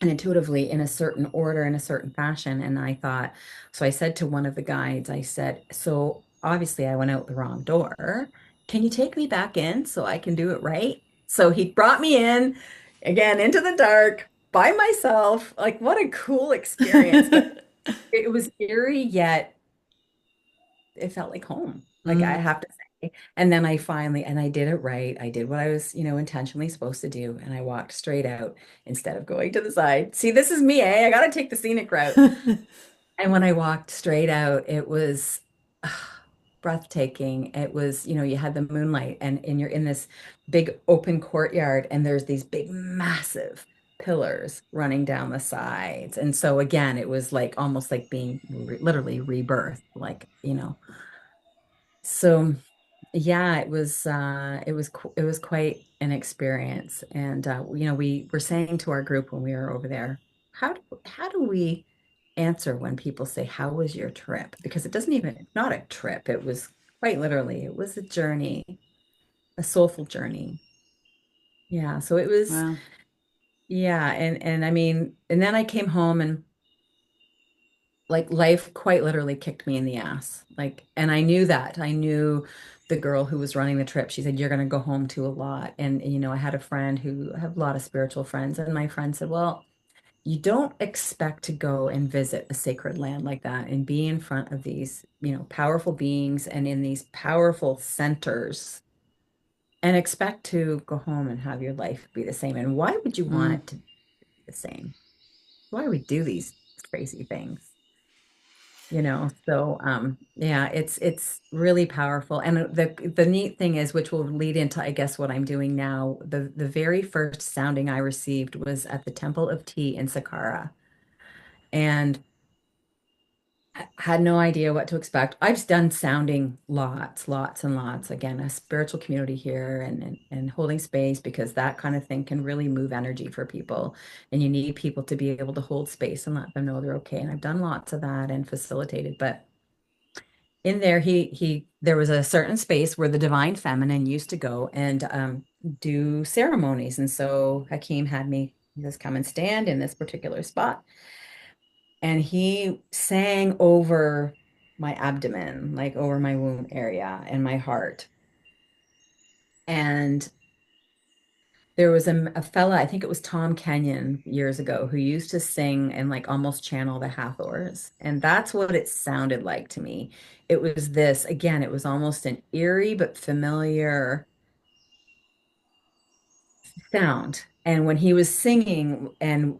and intuitively in a certain order, in a certain fashion. And I thought, so I said to one of the guides, I said, so obviously I went out the wrong door. Can you take me back in so I can do it right? So he brought me in again into the dark by myself. Like, what a cool experience. But it was eerie, yet it felt like home. Like I have to say. And then I finally, and I did it right. I did what I was, intentionally supposed to do. And I walked straight out instead of going to the side. See, this is me, eh? I got to take the scenic route. And when I walked straight out, it was breathtaking. It was, you had the moonlight and you're in this big open courtyard and there's these big, massive pillars running down the sides. And so again, it was like almost like being literally rebirth, like, so yeah, it was quite an experience. And we were saying to our group when we were over there, how do we answer when people say, "How was your trip?" Because it doesn't even, it's not a trip. It was quite literally, it was a journey, a soulful journey. Yeah, so it was, Wow. yeah, and I mean, and then I came home and like life quite literally kicked me in the ass. Like, and I knew that. I knew the girl who was running the trip. She said, "You're going to go home to a lot." And, I had a friend who I have a lot of spiritual friends. And my friend said, "Well, you don't expect to go and visit a sacred land like that and be in front of these, powerful beings and in these powerful centers and expect to go home and have your life be the same. And why would you want Mm. it to be the same? Why would we do these crazy things?" So yeah, it's really powerful. And the neat thing is, which will lead into, I guess, what I'm doing now, the very first sounding I received was at the Temple of Tea in Saqqara. And I had no idea what to expect. I've done sounding lots, lots and lots. Again, a spiritual community here and holding space because that kind of thing can really move energy for people. And you need people to be able to hold space and let them know they're okay. And I've done lots of that and facilitated, but in there there was a certain space where the divine feminine used to go and do ceremonies. And so Hakeem had me just come and stand in this particular spot. And he sang over my abdomen, like over my womb area and my heart. And there was a fella, I think it was Tom Kenyon years ago, who used to sing and like almost channel the Hathors. And that's what it sounded like to me. It was this, again, it was almost an eerie but familiar sound. And when he was singing, and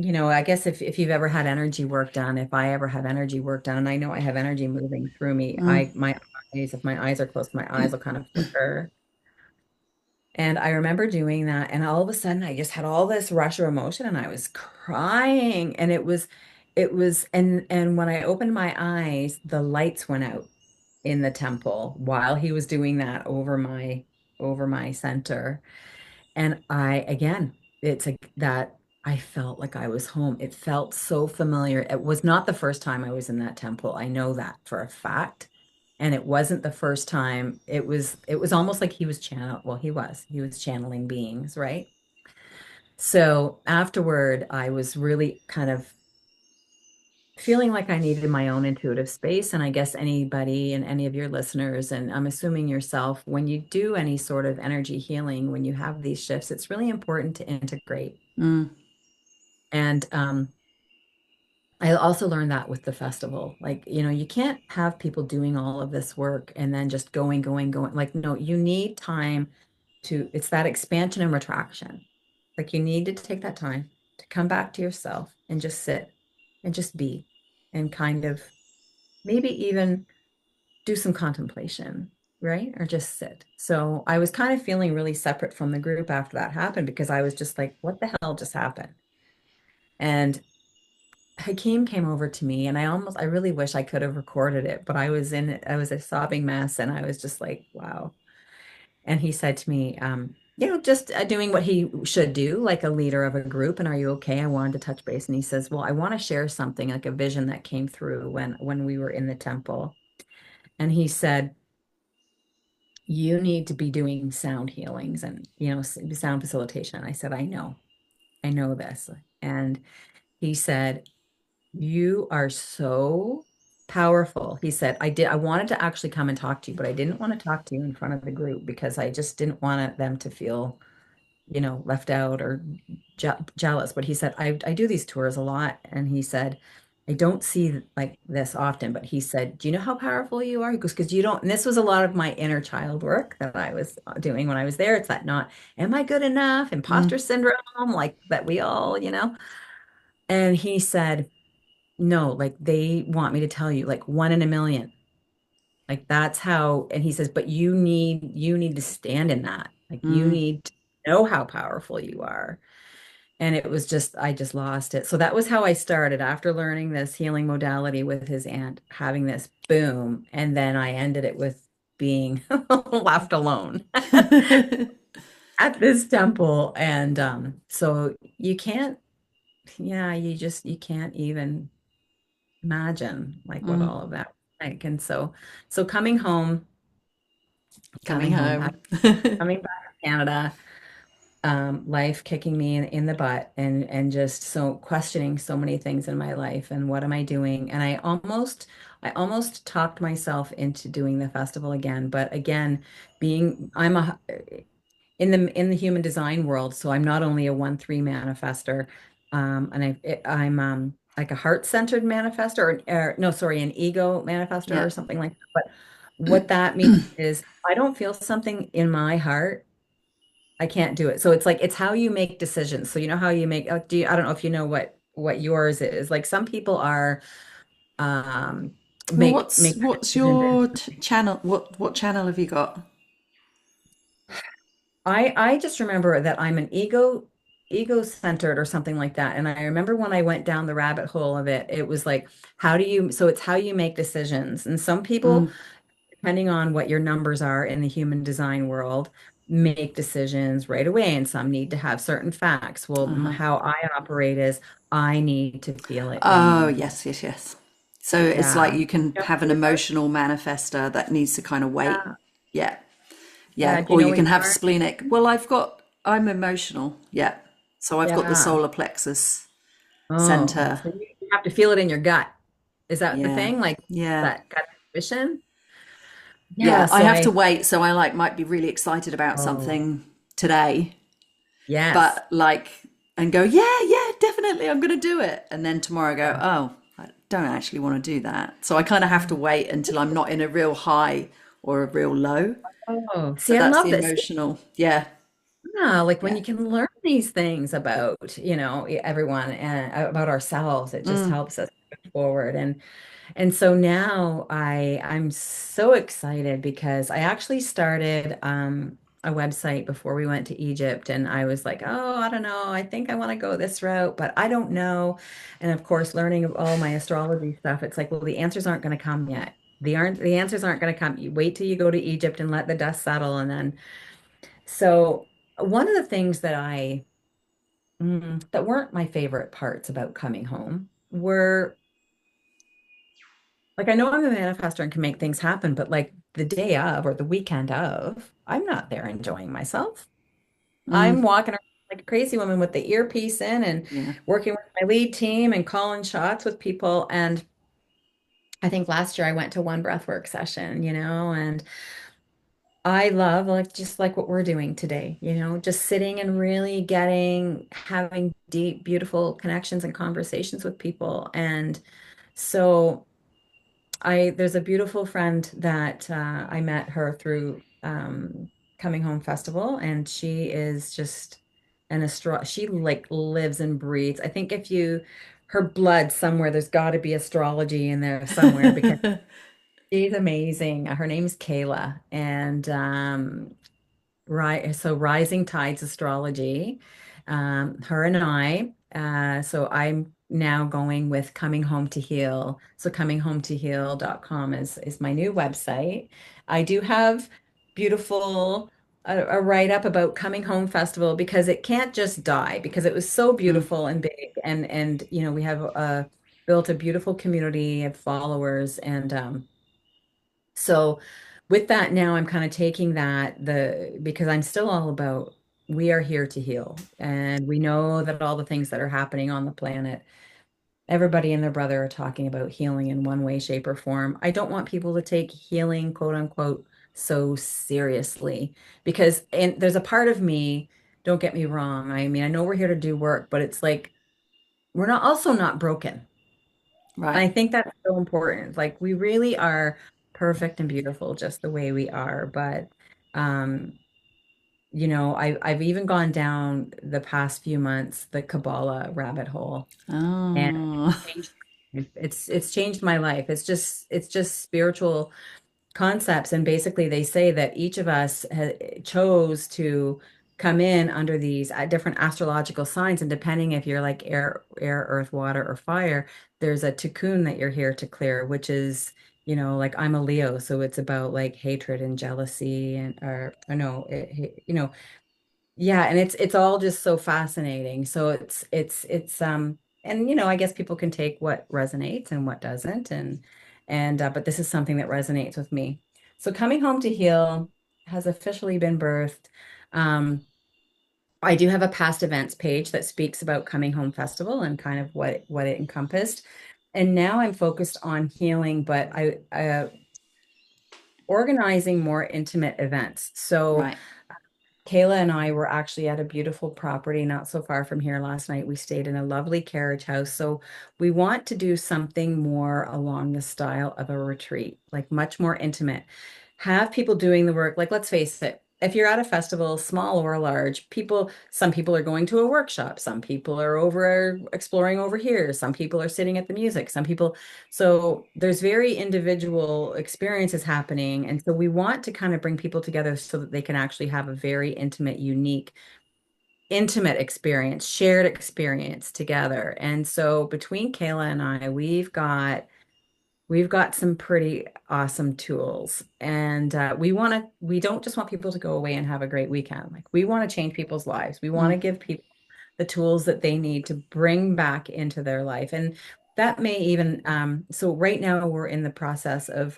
I guess if you've ever had energy work done, if I ever have energy work done, and I know I have energy moving through me, Mm. my eyes, if my eyes are closed, my eyes will kind of flicker. And I remember doing that, and all of a sudden I just had all this rush of emotion and I was crying. And and when I opened my eyes, the lights went out in the temple while he was doing that over my center. And it's like that I felt like I was home. It felt so familiar. It was not the first time I was in that temple. I know that for a fact. And it wasn't the first time. It was almost like he was channeling beings, right? So afterward, I was really kind of feeling like I needed my own intuitive space. And I guess anybody and any of your listeners, and I'm assuming yourself, when you do any sort of energy healing, when you have these shifts, it's really important to integrate. Mm. And I also learned that with the festival. Like, you can't have people doing all of this work and then just going, going, going. Like, no, you need time it's that expansion and retraction. Like, you need to take that time to come back to yourself and just sit and just be and kind of maybe even do some contemplation, right? Or just sit. So I was kind of feeling really separate from the group after that happened because I was just like, what the hell just happened? And Hakeem came over to me and I really wish I could have recorded it, but I was a sobbing mess and I was just like, wow. And he said to me, just doing what he should do, like a leader of a group. And are you okay? I wanted to touch base. And he says, well, I want to share something like a vision that came through when we were in the temple. And he said, you need to be doing sound healings and, sound facilitation. I said, I know this. And he said, you are so powerful. He said, I wanted to actually come and talk to you, but I didn't want to talk to you in front of the group because I just didn't want them to feel, left out or jealous. But he said, I do these tours a lot. And he said, I don't see like this often, but he said, "Do you know how powerful you are?" He goes, "Because you don't." And this was a lot of my inner child work that I was doing when I was there. It's that not, am I good enough? Imposter Mm. syndrome, like that we all, And he said, "No, like they want me to tell you, like one in a million. Like that's how." And he says, "But you need to stand in that. Like you Mm. need to know how powerful you are." And it was just, I just lost it. So that was how I started after learning this healing modality with his aunt, having this boom. And then I ended it with being left alone at this temple. And so you can't, yeah, you can't even imagine like what Mm. all of that was like. And so Coming coming home, home. coming back to Canada, life kicking me in the butt and just so questioning so many things in my life and what am I doing? And I almost talked myself into doing the festival again, but again, being I'm a in the human design world, so I'm not only a 1-3 manifester, and I'm like a heart-centered manifester, or no, sorry, an ego manifester Yeah. or something like that. But what that means is I don't feel something in my heart, I can't do it. So it's like it's how you make decisions. So you know how you make I don't know if you know what yours is. Like some people are um Well, make what's decisions your instantly. channel? What channel have you got? I just remember that I'm an ego centered or something like that. And I remember when I went down the rabbit hole of it, it was like so it's how you make decisions. And some people, Mm. depending on what your numbers are in the human design world, make decisions right away, and some need to have certain facts. Well, Uh-huh. how I operate is I need to feel it in Oh, me. yes, yes, yes. So it's like Yeah. you can Yeah. have an emotional manifester that needs to kind of wait. Yeah. Yeah. Yeah. Yeah. Do you Or know you what can you have are? splenic. I'm emotional. Yeah. So I've got the Yeah. solar plexus Oh, center. so you have to feel it in your gut. Is that the Yeah. thing? Like Yeah. that gut intuition? Yeah. Yeah. I So have to wait. So I like might be really excited about oh, something today, yes. but like, and go, yeah, yeah, definitely, I'm going to do it. And then tomorrow go, Yeah. oh, I don't actually want to do that. So I kind of have to wait until I'm not in a real high or a real low. Oh, see, But I that's love the this. emotional. Yeah. Yeah, like when Yeah. you can learn these things about, everyone and about ourselves, it just Mm. helps us move forward. And so now I'm so excited because I actually started a website before we went to Egypt, and I was like, oh, I don't know, I think I want to go this route, but I don't know. And of course, learning all my astrology stuff, it's like, well, the answers aren't going to come yet. The answers aren't going to come. You wait till you go to Egypt and let the dust settle, and then so one of the things that weren't my favorite parts about coming home were like I know I'm a manifestor and can make things happen, but like the day of or the weekend of, I'm not there enjoying myself. I'm Mm. walking around like a crazy woman with the earpiece in and Yeah. working with my lead team and calling shots with people. And I think last year I went to one breathwork session, and I love like just like what we're doing today, just sitting and really having deep, beautiful connections and conversations with people. And so there's a beautiful friend that I met her through Coming Home Festival, and she is just she like lives and breathes. I think her blood somewhere, there's got to be astrology in there somewhere because she's amazing. Her name's Kayla, and right. So Rising Tides Astrology, her and I. So I'm now going with Coming Home to Heal. So comingHometoHeal.com is my new website. I do have beautiful a write-up about Coming Home Festival because it can't just die because it was so Mm. beautiful and big and we have built a beautiful community of followers and so with that now I'm kind of taking that the because I'm still all about we are here to heal and we know that all the things that are happening on the planet, everybody and their brother are talking about healing in one way, shape, or form. I don't want people to take healing, quote unquote, so seriously because and there's a part of me, don't get me wrong. I mean, I know we're here to do work, but it's like we're not also not broken. And Right. I think that's so important. Like we really are perfect and beautiful just the way we are. But um, I've even gone down the past few months the Kabbalah rabbit hole, and Oh, changed, it's changed my life. It's just spiritual concepts, and basically they say that each of us chose to come in under these different astrological signs, and depending if you're like air, earth, water, or fire, there's a tikkun that you're here to clear, which is, like I'm a Leo, so it's about like hatred and jealousy and or no, yeah, and it's all just so fascinating. So it's and I guess people can take what resonates and what doesn't, and but this is something that resonates with me. So coming home to heal has officially been birthed. Um, I do have a past events page that speaks about Coming Home Festival and kind of what it encompassed. And now I'm focused on healing, but I organizing more intimate events. So right. Kayla and I were actually at a beautiful property not so far from here last night. We stayed in a lovely carriage house. So we want to do something more along the style of a retreat, like much more intimate. Have people doing the work. Like, let's face it, if you're at a festival, small or large, some people are going to a workshop, some people are over exploring over here, some people are sitting at the music, some people so there's very individual experiences happening. And so we want to kind of bring people together so that they can actually have a very intimate, unique, intimate experience, shared experience together. And so between Kayla and I, we've got some pretty awesome tools. And we don't just want people to go away and have a great weekend. Like we want to change people's lives. We want to give people the tools that they need to bring back into their life. And that may even, so right now we're in the process of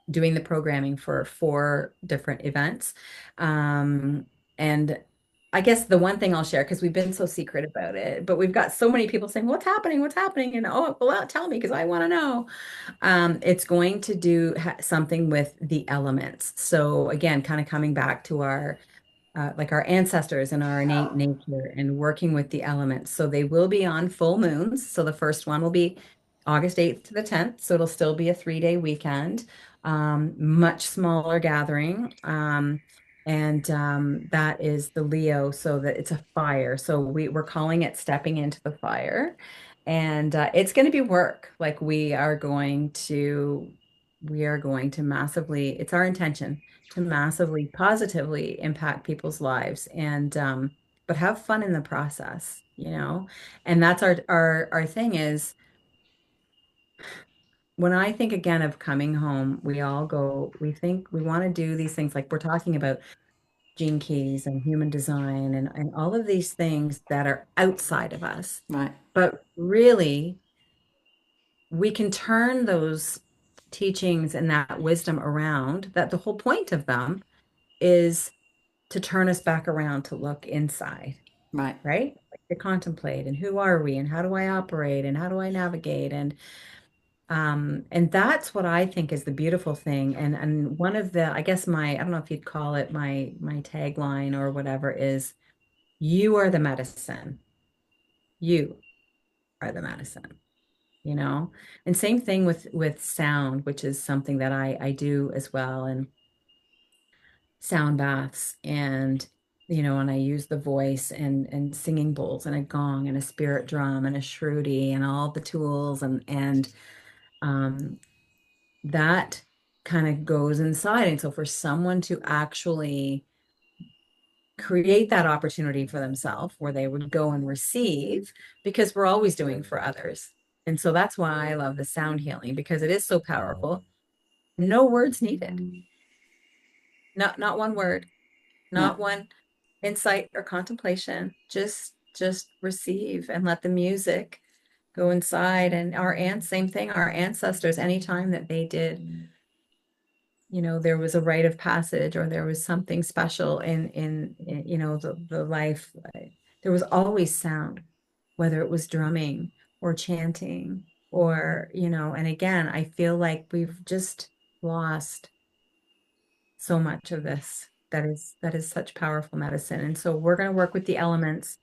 doing the programming for 4 different events. Um, and I guess the one thing I'll share, because we've been so secret about it, but we've got so many people saying, "What's happening? What's happening?" And oh, well, tell me because I want to know. It's going to do something with the elements. So again, kind of coming back to our like our ancestors and our innate nature and working with the elements. So they will be on full moons. So the first one will be August 8th to the 10th. So it'll still be a 3-day weekend, much smaller gathering. And that is the Leo, so that it's a fire. So we're calling it stepping into the fire. And it's going to be work. Like we are going to massively, it's our intention to massively positively impact people's lives and but have fun in the process. And that's our thing is when I think again of coming home, we think we want to do these things like we're talking about gene keys and human design and all of these things that are outside of us. Right. But really, we can turn those teachings and that wisdom around, that the whole point of them is to turn us back around to look inside, Right. right? Like to contemplate and who are we and how do I operate and how do I navigate and that's what I think is the beautiful thing. And one of the, I guess I don't know if you'd call it my tagline or whatever is you are the medicine. You are the medicine. And same thing with sound, which is something that I do as well. And sound baths and I use the voice and singing bowls and a gong and a spirit drum and a shruti and all the tools and um that kind of goes inside. And so for someone to actually create that opportunity for themselves where they would go and receive, because we're always doing for others. And so that's why I love the sound healing because it is so powerful. No words needed. Not one word. Yeah. Not one insight or contemplation. Just receive and let the music go inside. And same thing, our ancestors, anytime that they did, there was a rite of passage or there was something special in the life, there was always sound, whether it was drumming or chanting and again, I feel like we've just lost so much of this that is such powerful medicine. And so we're going to work with the elements.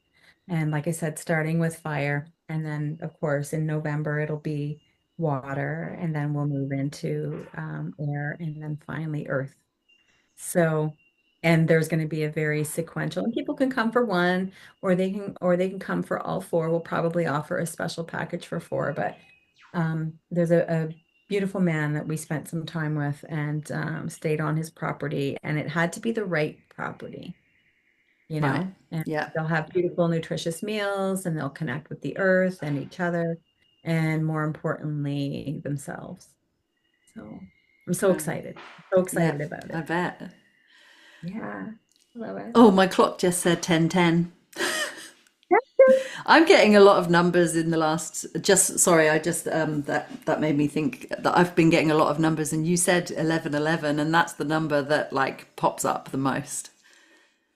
And like I said, starting with fire. And then, of course, in November, it'll be water. And then we'll move into air and then finally earth. So, and there's going to be a very sequential, and people can come for one, or they can come for all four. We'll probably offer a special package for four, but there's a beautiful man that we spent some time with and stayed on his property, and it had to be the right property, you Right. know, and Yeah. they'll have beautiful, nutritious meals, and they'll connect with the earth and each other, and more importantly, themselves. So I'm so Yeah. excited about I it. bet. Yeah, love it. Oh, my clock just said 10:10. I'm getting a lot of numbers in the last, just sorry, I just that made me think that I've been getting a lot of numbers, and you said 1111, and that's the number that like pops up the most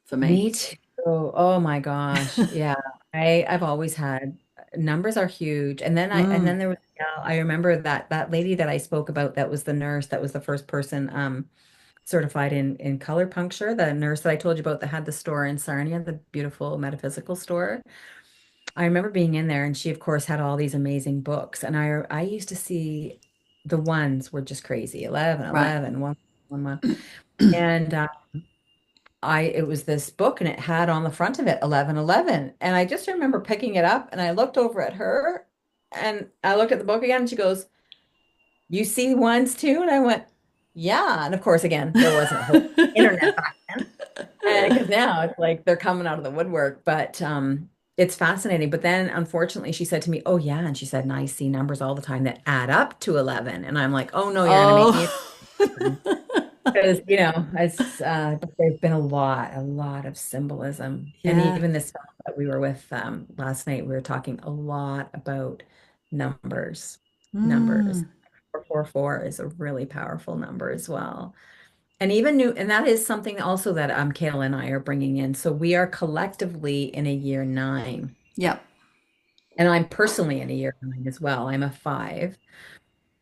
for me. Me too. Oh my gosh. Yeah. I've always had numbers are huge. And then there was I remember that lady that I spoke about that was the nurse that was the first person certified in color puncture, the nurse that I told you about that had the store in Sarnia, the beautiful metaphysical store. I remember being in there and she of course had all these amazing books and I used to see the ones were just crazy. 11, Right. 11, 1, 1, 1. And it was this book and it had on the front of it 1111. And I just remember picking it up and I looked over at her and I looked at the book again and she goes, "You see ones too?" And I went, "Yeah." And of course, again, there wasn't a whole internet back then. And because now it's like they're coming out of the woodwork, but it's fascinating. But then unfortunately, she said to me, "Oh yeah." And she said, "And I see numbers all the time that add up to 11." And I'm like, "Oh no, you're gonna make me Oh, because, there's been a lot of symbolism. And yeah. even this fellow that we were with last night, we were talking a lot about numbers. Numbers. 444 is a really powerful number as well. And that is something also that Kayla and I are bringing in. So we are collectively in a year nine. Yeah. And I'm personally in a year nine as well. I'm a five.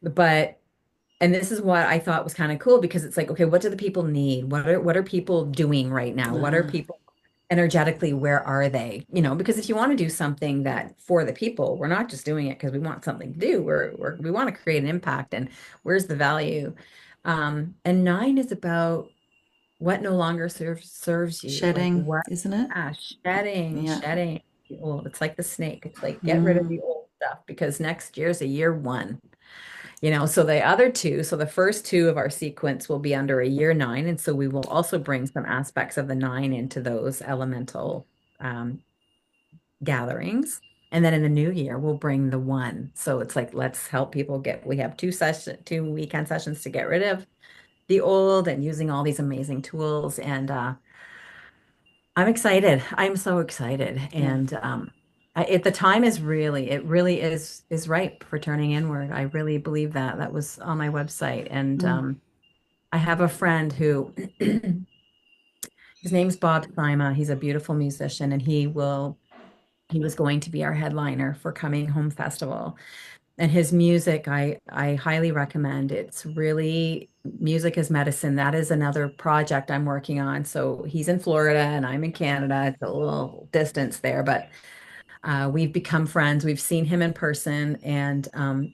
But And this is what I thought was kind of cool because it's like, okay, what do the people need? What are people doing right now? What are people energetically, where are they? Because if you want to do something that for the people, we're not just doing it because we want something to do. We want to create an impact and where's the value? And nine is about what no longer serves you. Like Shedding, what isn't it? Yeah. shedding. Well, it's like the snake. It's like get rid of the old stuff because next year's a year one. So the other two, so the first two of our sequence will be under a year nine. And so we will also bring some aspects of the nine into those elemental um, gatherings. And then in the new year, we'll bring the one. So it's like, let's help people we have two weekend sessions to get rid of the old and using all these amazing tools. And I'm excited. I'm so excited. Yeah. And the time it really is ripe for turning inward. I really believe that. That was on my website. And I have a friend who his name's Bob Sima. He's a beautiful musician, and he was going to be our headliner for Coming Home Festival. And his music, I highly recommend. It's really music is medicine. That is another project I'm working on. So he's in Florida and I'm in Canada. It's a little distance there, but we've become friends. We've seen him in person, and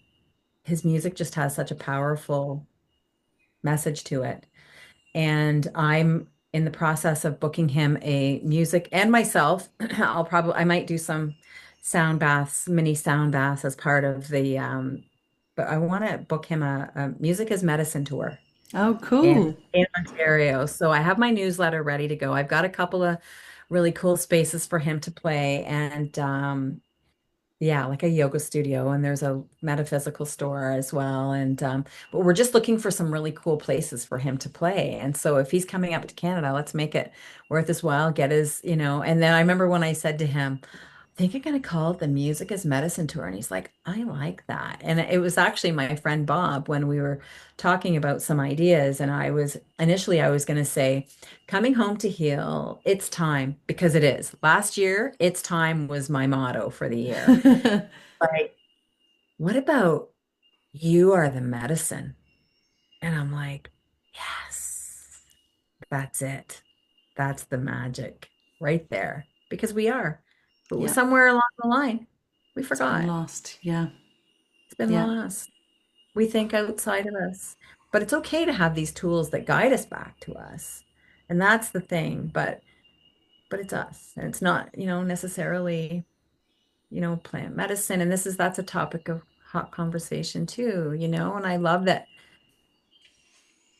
his music just has such a powerful message to it. And I'm in the process of booking him a music and myself. I might do some mini sound baths as part of but I want to book him a music is medicine tour Oh, in cool. Ontario. So I have my newsletter ready to go. I've got a couple of really cool spaces for him to play and yeah, like a yoga studio, and there's a metaphysical store as well. And but we're just looking for some really cool places for him to play. And so if he's coming up to Canada, let's make it worth his while, get his. And then I remember when I said to him, I think you're gonna call it the Music is Medicine Tour. And he's like, I like that. And it was actually my friend Bob when we were talking about some ideas. And I was gonna say, coming home to heal, it's time, because it is. Last year, it's time was my motto for the year. Like, what about you are the medicine? And I'm like, yes, that's it. That's the magic right there. Because we are. But Yeah. somewhere along the line, We It's been forgot. lost. Yeah. It's been Yeah. lost. We think outside of us. But it's okay to have these tools that guide us back to us. And that's the thing. But it's us. And it's not, necessarily, plant medicine. And that's a topic of hot conversation too, and I love that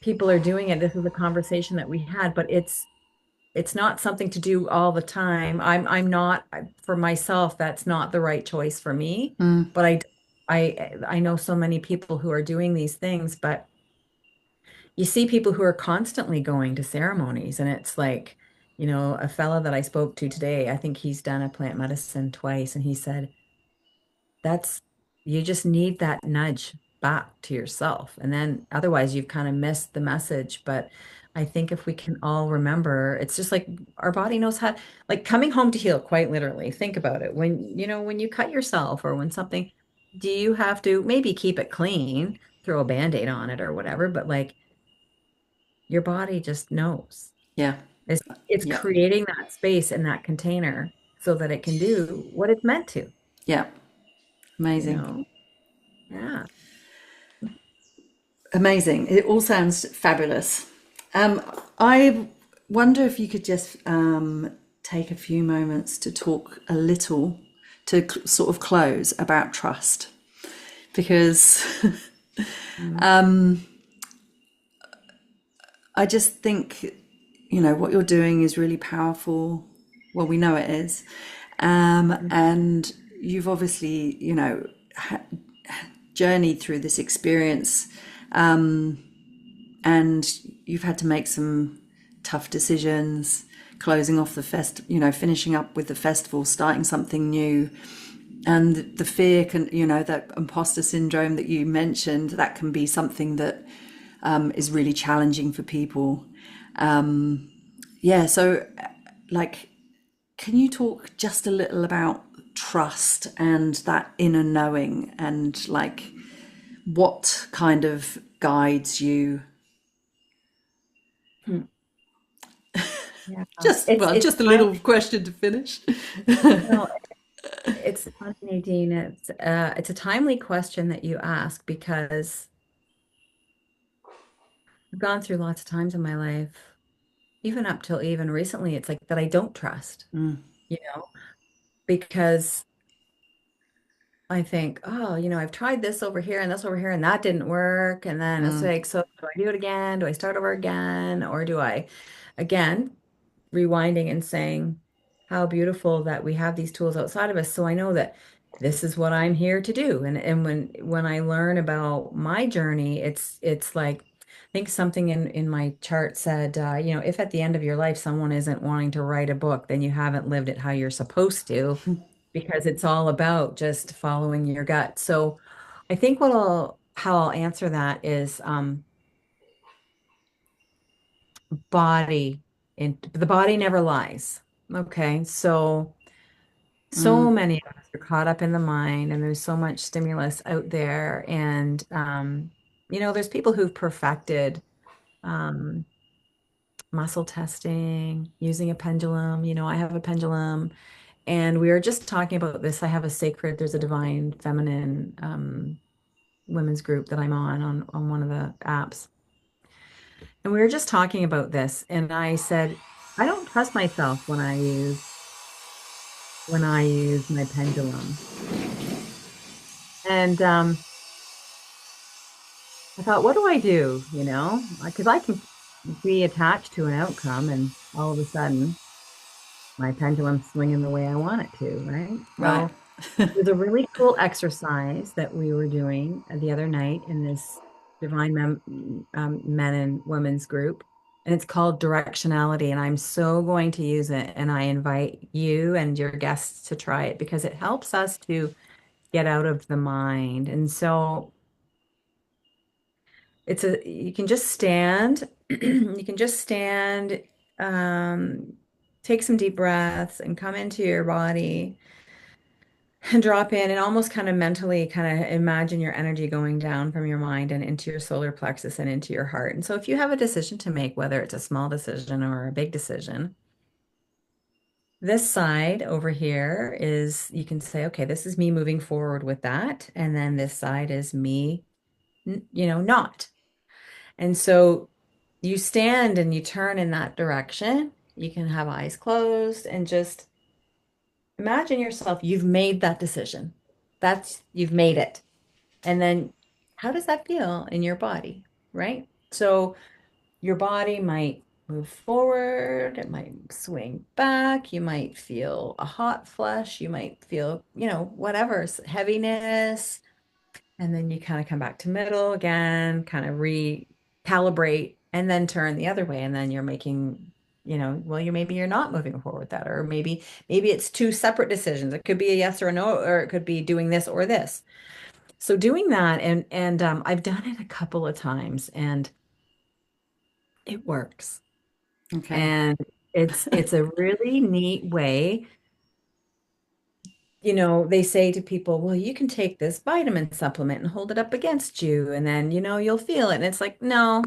people are doing it. This is a conversation that we had, but it's not something to do all the time. I'm not for myself, that's not the right choice for me. Mm. But I know so many people who are doing these things, but you see people who are constantly going to ceremonies, and it's like, a fella that I spoke to today, I think he's done a plant medicine twice, and he said, that's you just need that nudge back to yourself. And then otherwise you've kind of missed the message. But I think if we can all remember, it's just like our body knows how, like coming home to heal, quite literally. Think about it. When you cut yourself or when something, do you have to maybe keep it clean, throw a band-aid on it or whatever, but like your body just knows. Yeah. It's Yeah. creating that space in that container so that it can do what it's meant to, Yeah. you Amazing. know? Yeah. Amazing. It all sounds fabulous. I wonder if you could just take a few moments to talk a little to sort of close about trust, because Mm. I just think, what you're doing is really powerful. Well, we know it is. And you've obviously, journeyed through this experience, and you've had to make some tough decisions, closing off the finishing up with the festival, starting something new. And the fear can, that imposter syndrome that you mentioned, that can be something that is really challenging for people. Yeah, so like, can you talk just a little about trust and that inner knowing, and like what kind of guides you? Hmm. Yeah. It's Just a funny. little question to finish. No, it's funny, Nadine. It's a timely question that you ask because I've gone through lots of times in my life, even up till even recently, it's like that I don't trust, Mm, you know, because I think, oh, I've tried this over here and this over here and that didn't work. And then it's mm, like, so do I do it again? Do I start over again? Or do I, again, rewinding and saying how beautiful that we have these tools outside of us. So I know that this is what I'm here to do. And when I learn about my journey, it's like I think something in my chart said, if at the end of your life someone isn't wanting to write a book, then you haven't lived it how you're supposed to, because it's all about just following your gut. So I think how I'll answer that is body the body never lies. Okay, so mm, many of us are caught up in the mind, and there's so much stimulus out there. And there's people who've perfected um muscle testing using a pendulum. I have a pendulum, and we were just talking about this. I have there's a divine feminine women's group that I'm on one of the apps. And we were just talking about this, and I said, I don't trust myself when I use my pendulum. And I thought, what do I do? Because I can be attached to an outcome, and all of a sudden my pendulum's swinging the way I want it to, right? right. So it was a really cool exercise that we were doing the other night in this Divine Men and Women's group. And it's called directionality. And I'm so going to use it. And I invite you and your guests to try it because it helps us to get out of the mind. And so you can just stand, you can just stand, um, take some deep breaths and come into your body and drop in and almost kind of mentally kind of imagine your energy going down from your mind and into your solar plexus and into your heart. And so if you have a decision to make, whether it's a small decision or a big decision, This side over here is, you can say, okay, this is me moving forward with that. And then this side is me, not. And so you stand and you turn in that direction. You can have eyes closed and just imagine yourself, you've made that decision. You've made it. And then how does that feel in your body, right? So your body might move forward, it might swing back, you might feel a hot flush, you might feel, whatever, heaviness, and then you kind of come back to middle again, kind of recalibrate, and then turn the other way. And then you're making, well, maybe you're not moving forward with that, or maybe it's two separate decisions. It could be a yes or a no, or it could be doing this or this. So doing that, and I've done it a couple of times, and it works. Okay. And it's a really neat way. They say to people, well, you can take this vitamin supplement and hold it up against you, and then, you'll feel it. And it's like, no,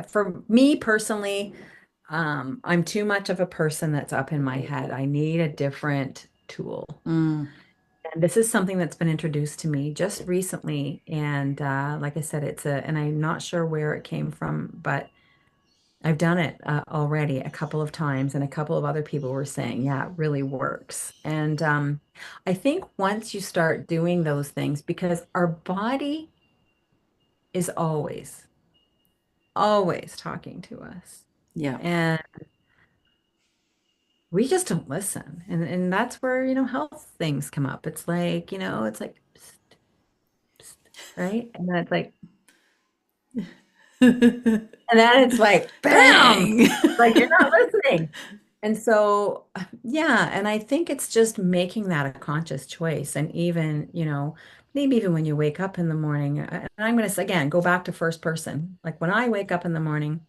for me personally, I'm too much of a person that's up in my head. I need a different tool. Mm, And this is something that's been introduced to me just recently. And like I said, and I'm not sure where it came from, but I've done it already a couple of times, and a couple of other people were saying, yeah, it really works. And I think once you start doing those things, because our body is always, always talking to us, yeah. and we just don't listen. And that's where, health things come up. It's like, psst, psst, right? And then it's like, and then it's like, bam, Bang. like you're not listening. And so, yeah, and I think it's just making that a conscious choice. And even, maybe even when you wake up in the morning, and I'm going to, again, go back to first person. Like when I wake up in the morning,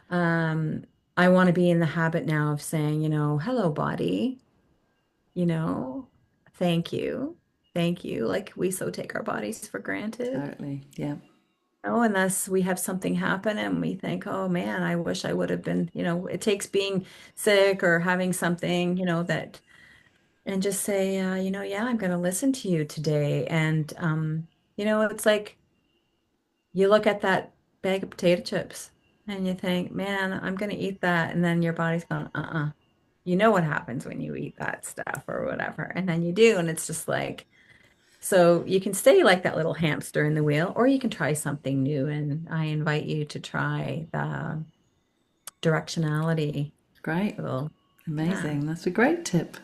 um, I want to be in the habit now of saying, hello, body, you know, thank you. Thank you. Like we so take our bodies for granted. Totally. Yeah. Oh, unless we have something happen and we think, oh man, I wish I would have been, it takes being sick or having something, and just say, yeah, I'm going to listen to you today. And, it's like you look at that bag of potato chips and you think, man, I'm going to eat that. And then your body's going, You know what happens when you eat that stuff or whatever. And then you do. And it's just like, so you can stay like that little hamster in the wheel, or you can try something new. And I invite you to try the directionality Great. little, yeah. Amazing. That's a great tip.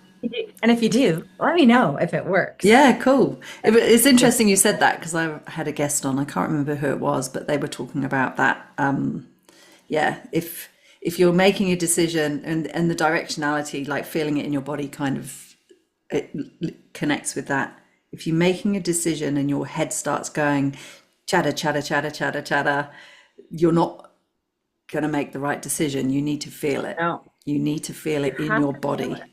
And if you do, let me know if it works. Yeah, cool. It's interesting you said that because I had a guest on. I can't remember who it was, but they were talking about that. Yeah, if you're making a decision and the directionality, like feeling it in your body, kind of connects with that. If you're making a decision and your head starts going chatter, chatter, chatter, chatter, chatter, you're not going to make the right decision. You need to feel it. No, You need to feel you it in have your to feel body. it.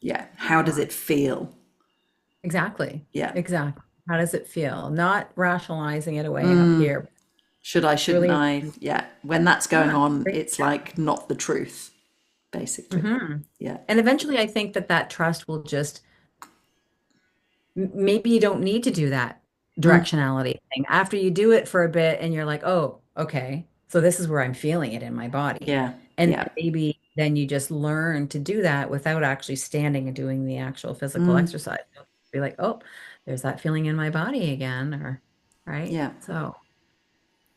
Yeah. How does Yeah, it feel? exactly. Yeah. Exactly. How does it feel? Not rationalizing it away up here. Should I, It's shouldn't really, I? Yeah. When that's going yeah. on, it's like not the truth, basically. Hmm. Yeah. And eventually, I think that trust will just, maybe you don't need to do that Mm, directionality thing. After you do it for a bit and you're like, oh, okay, so this is where I'm feeling it in my body. yeah. And Yeah. then maybe then you just learn to do that without actually standing and doing the actual physical Mm, exercise. You'll be like, oh, there's that feeling in my body again, or right. yeah. So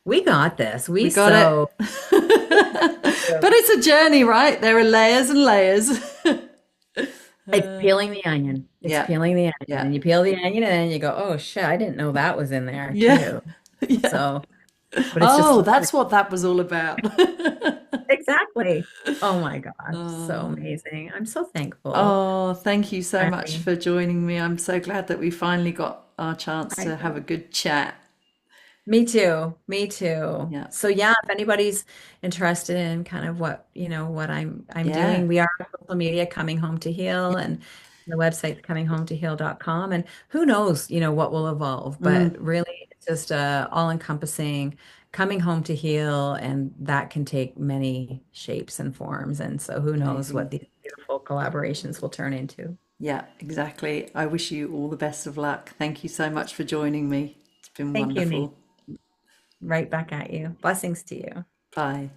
we got this. We got it. But it's a journey, right? There are layers and layers. It's peeling the onion. It's Yeah. peeling the onion. Yeah. And you peel the onion and then you go, oh shit, I didn't know that was in there Yeah. too. Yeah. So, but it's just Oh, learning. that's what that was all about. Exactly. Oh my gosh, so amazing. I'm so thankful. Oh, thank you so much I, for joining me. I'm so glad that we finally got our chance I to have a know. good chat. Me too. Me too. Yeah. So yeah, if anybody's interested in kind of what I'm Yeah. doing, we are on social media Coming Home to Heal, and the website's comingHomeToHeal.com. And who knows, what will evolve, but Mm, really it's just all-encompassing coming home to heal, and that can take many shapes and forms. And so who knows what amazing. these collaborations will turn into. Yeah, exactly. I wish you all the best of luck. Thank you so much for joining me. It's been Thank you, Nate. wonderful. Right back at you. Blessings to you. Bye.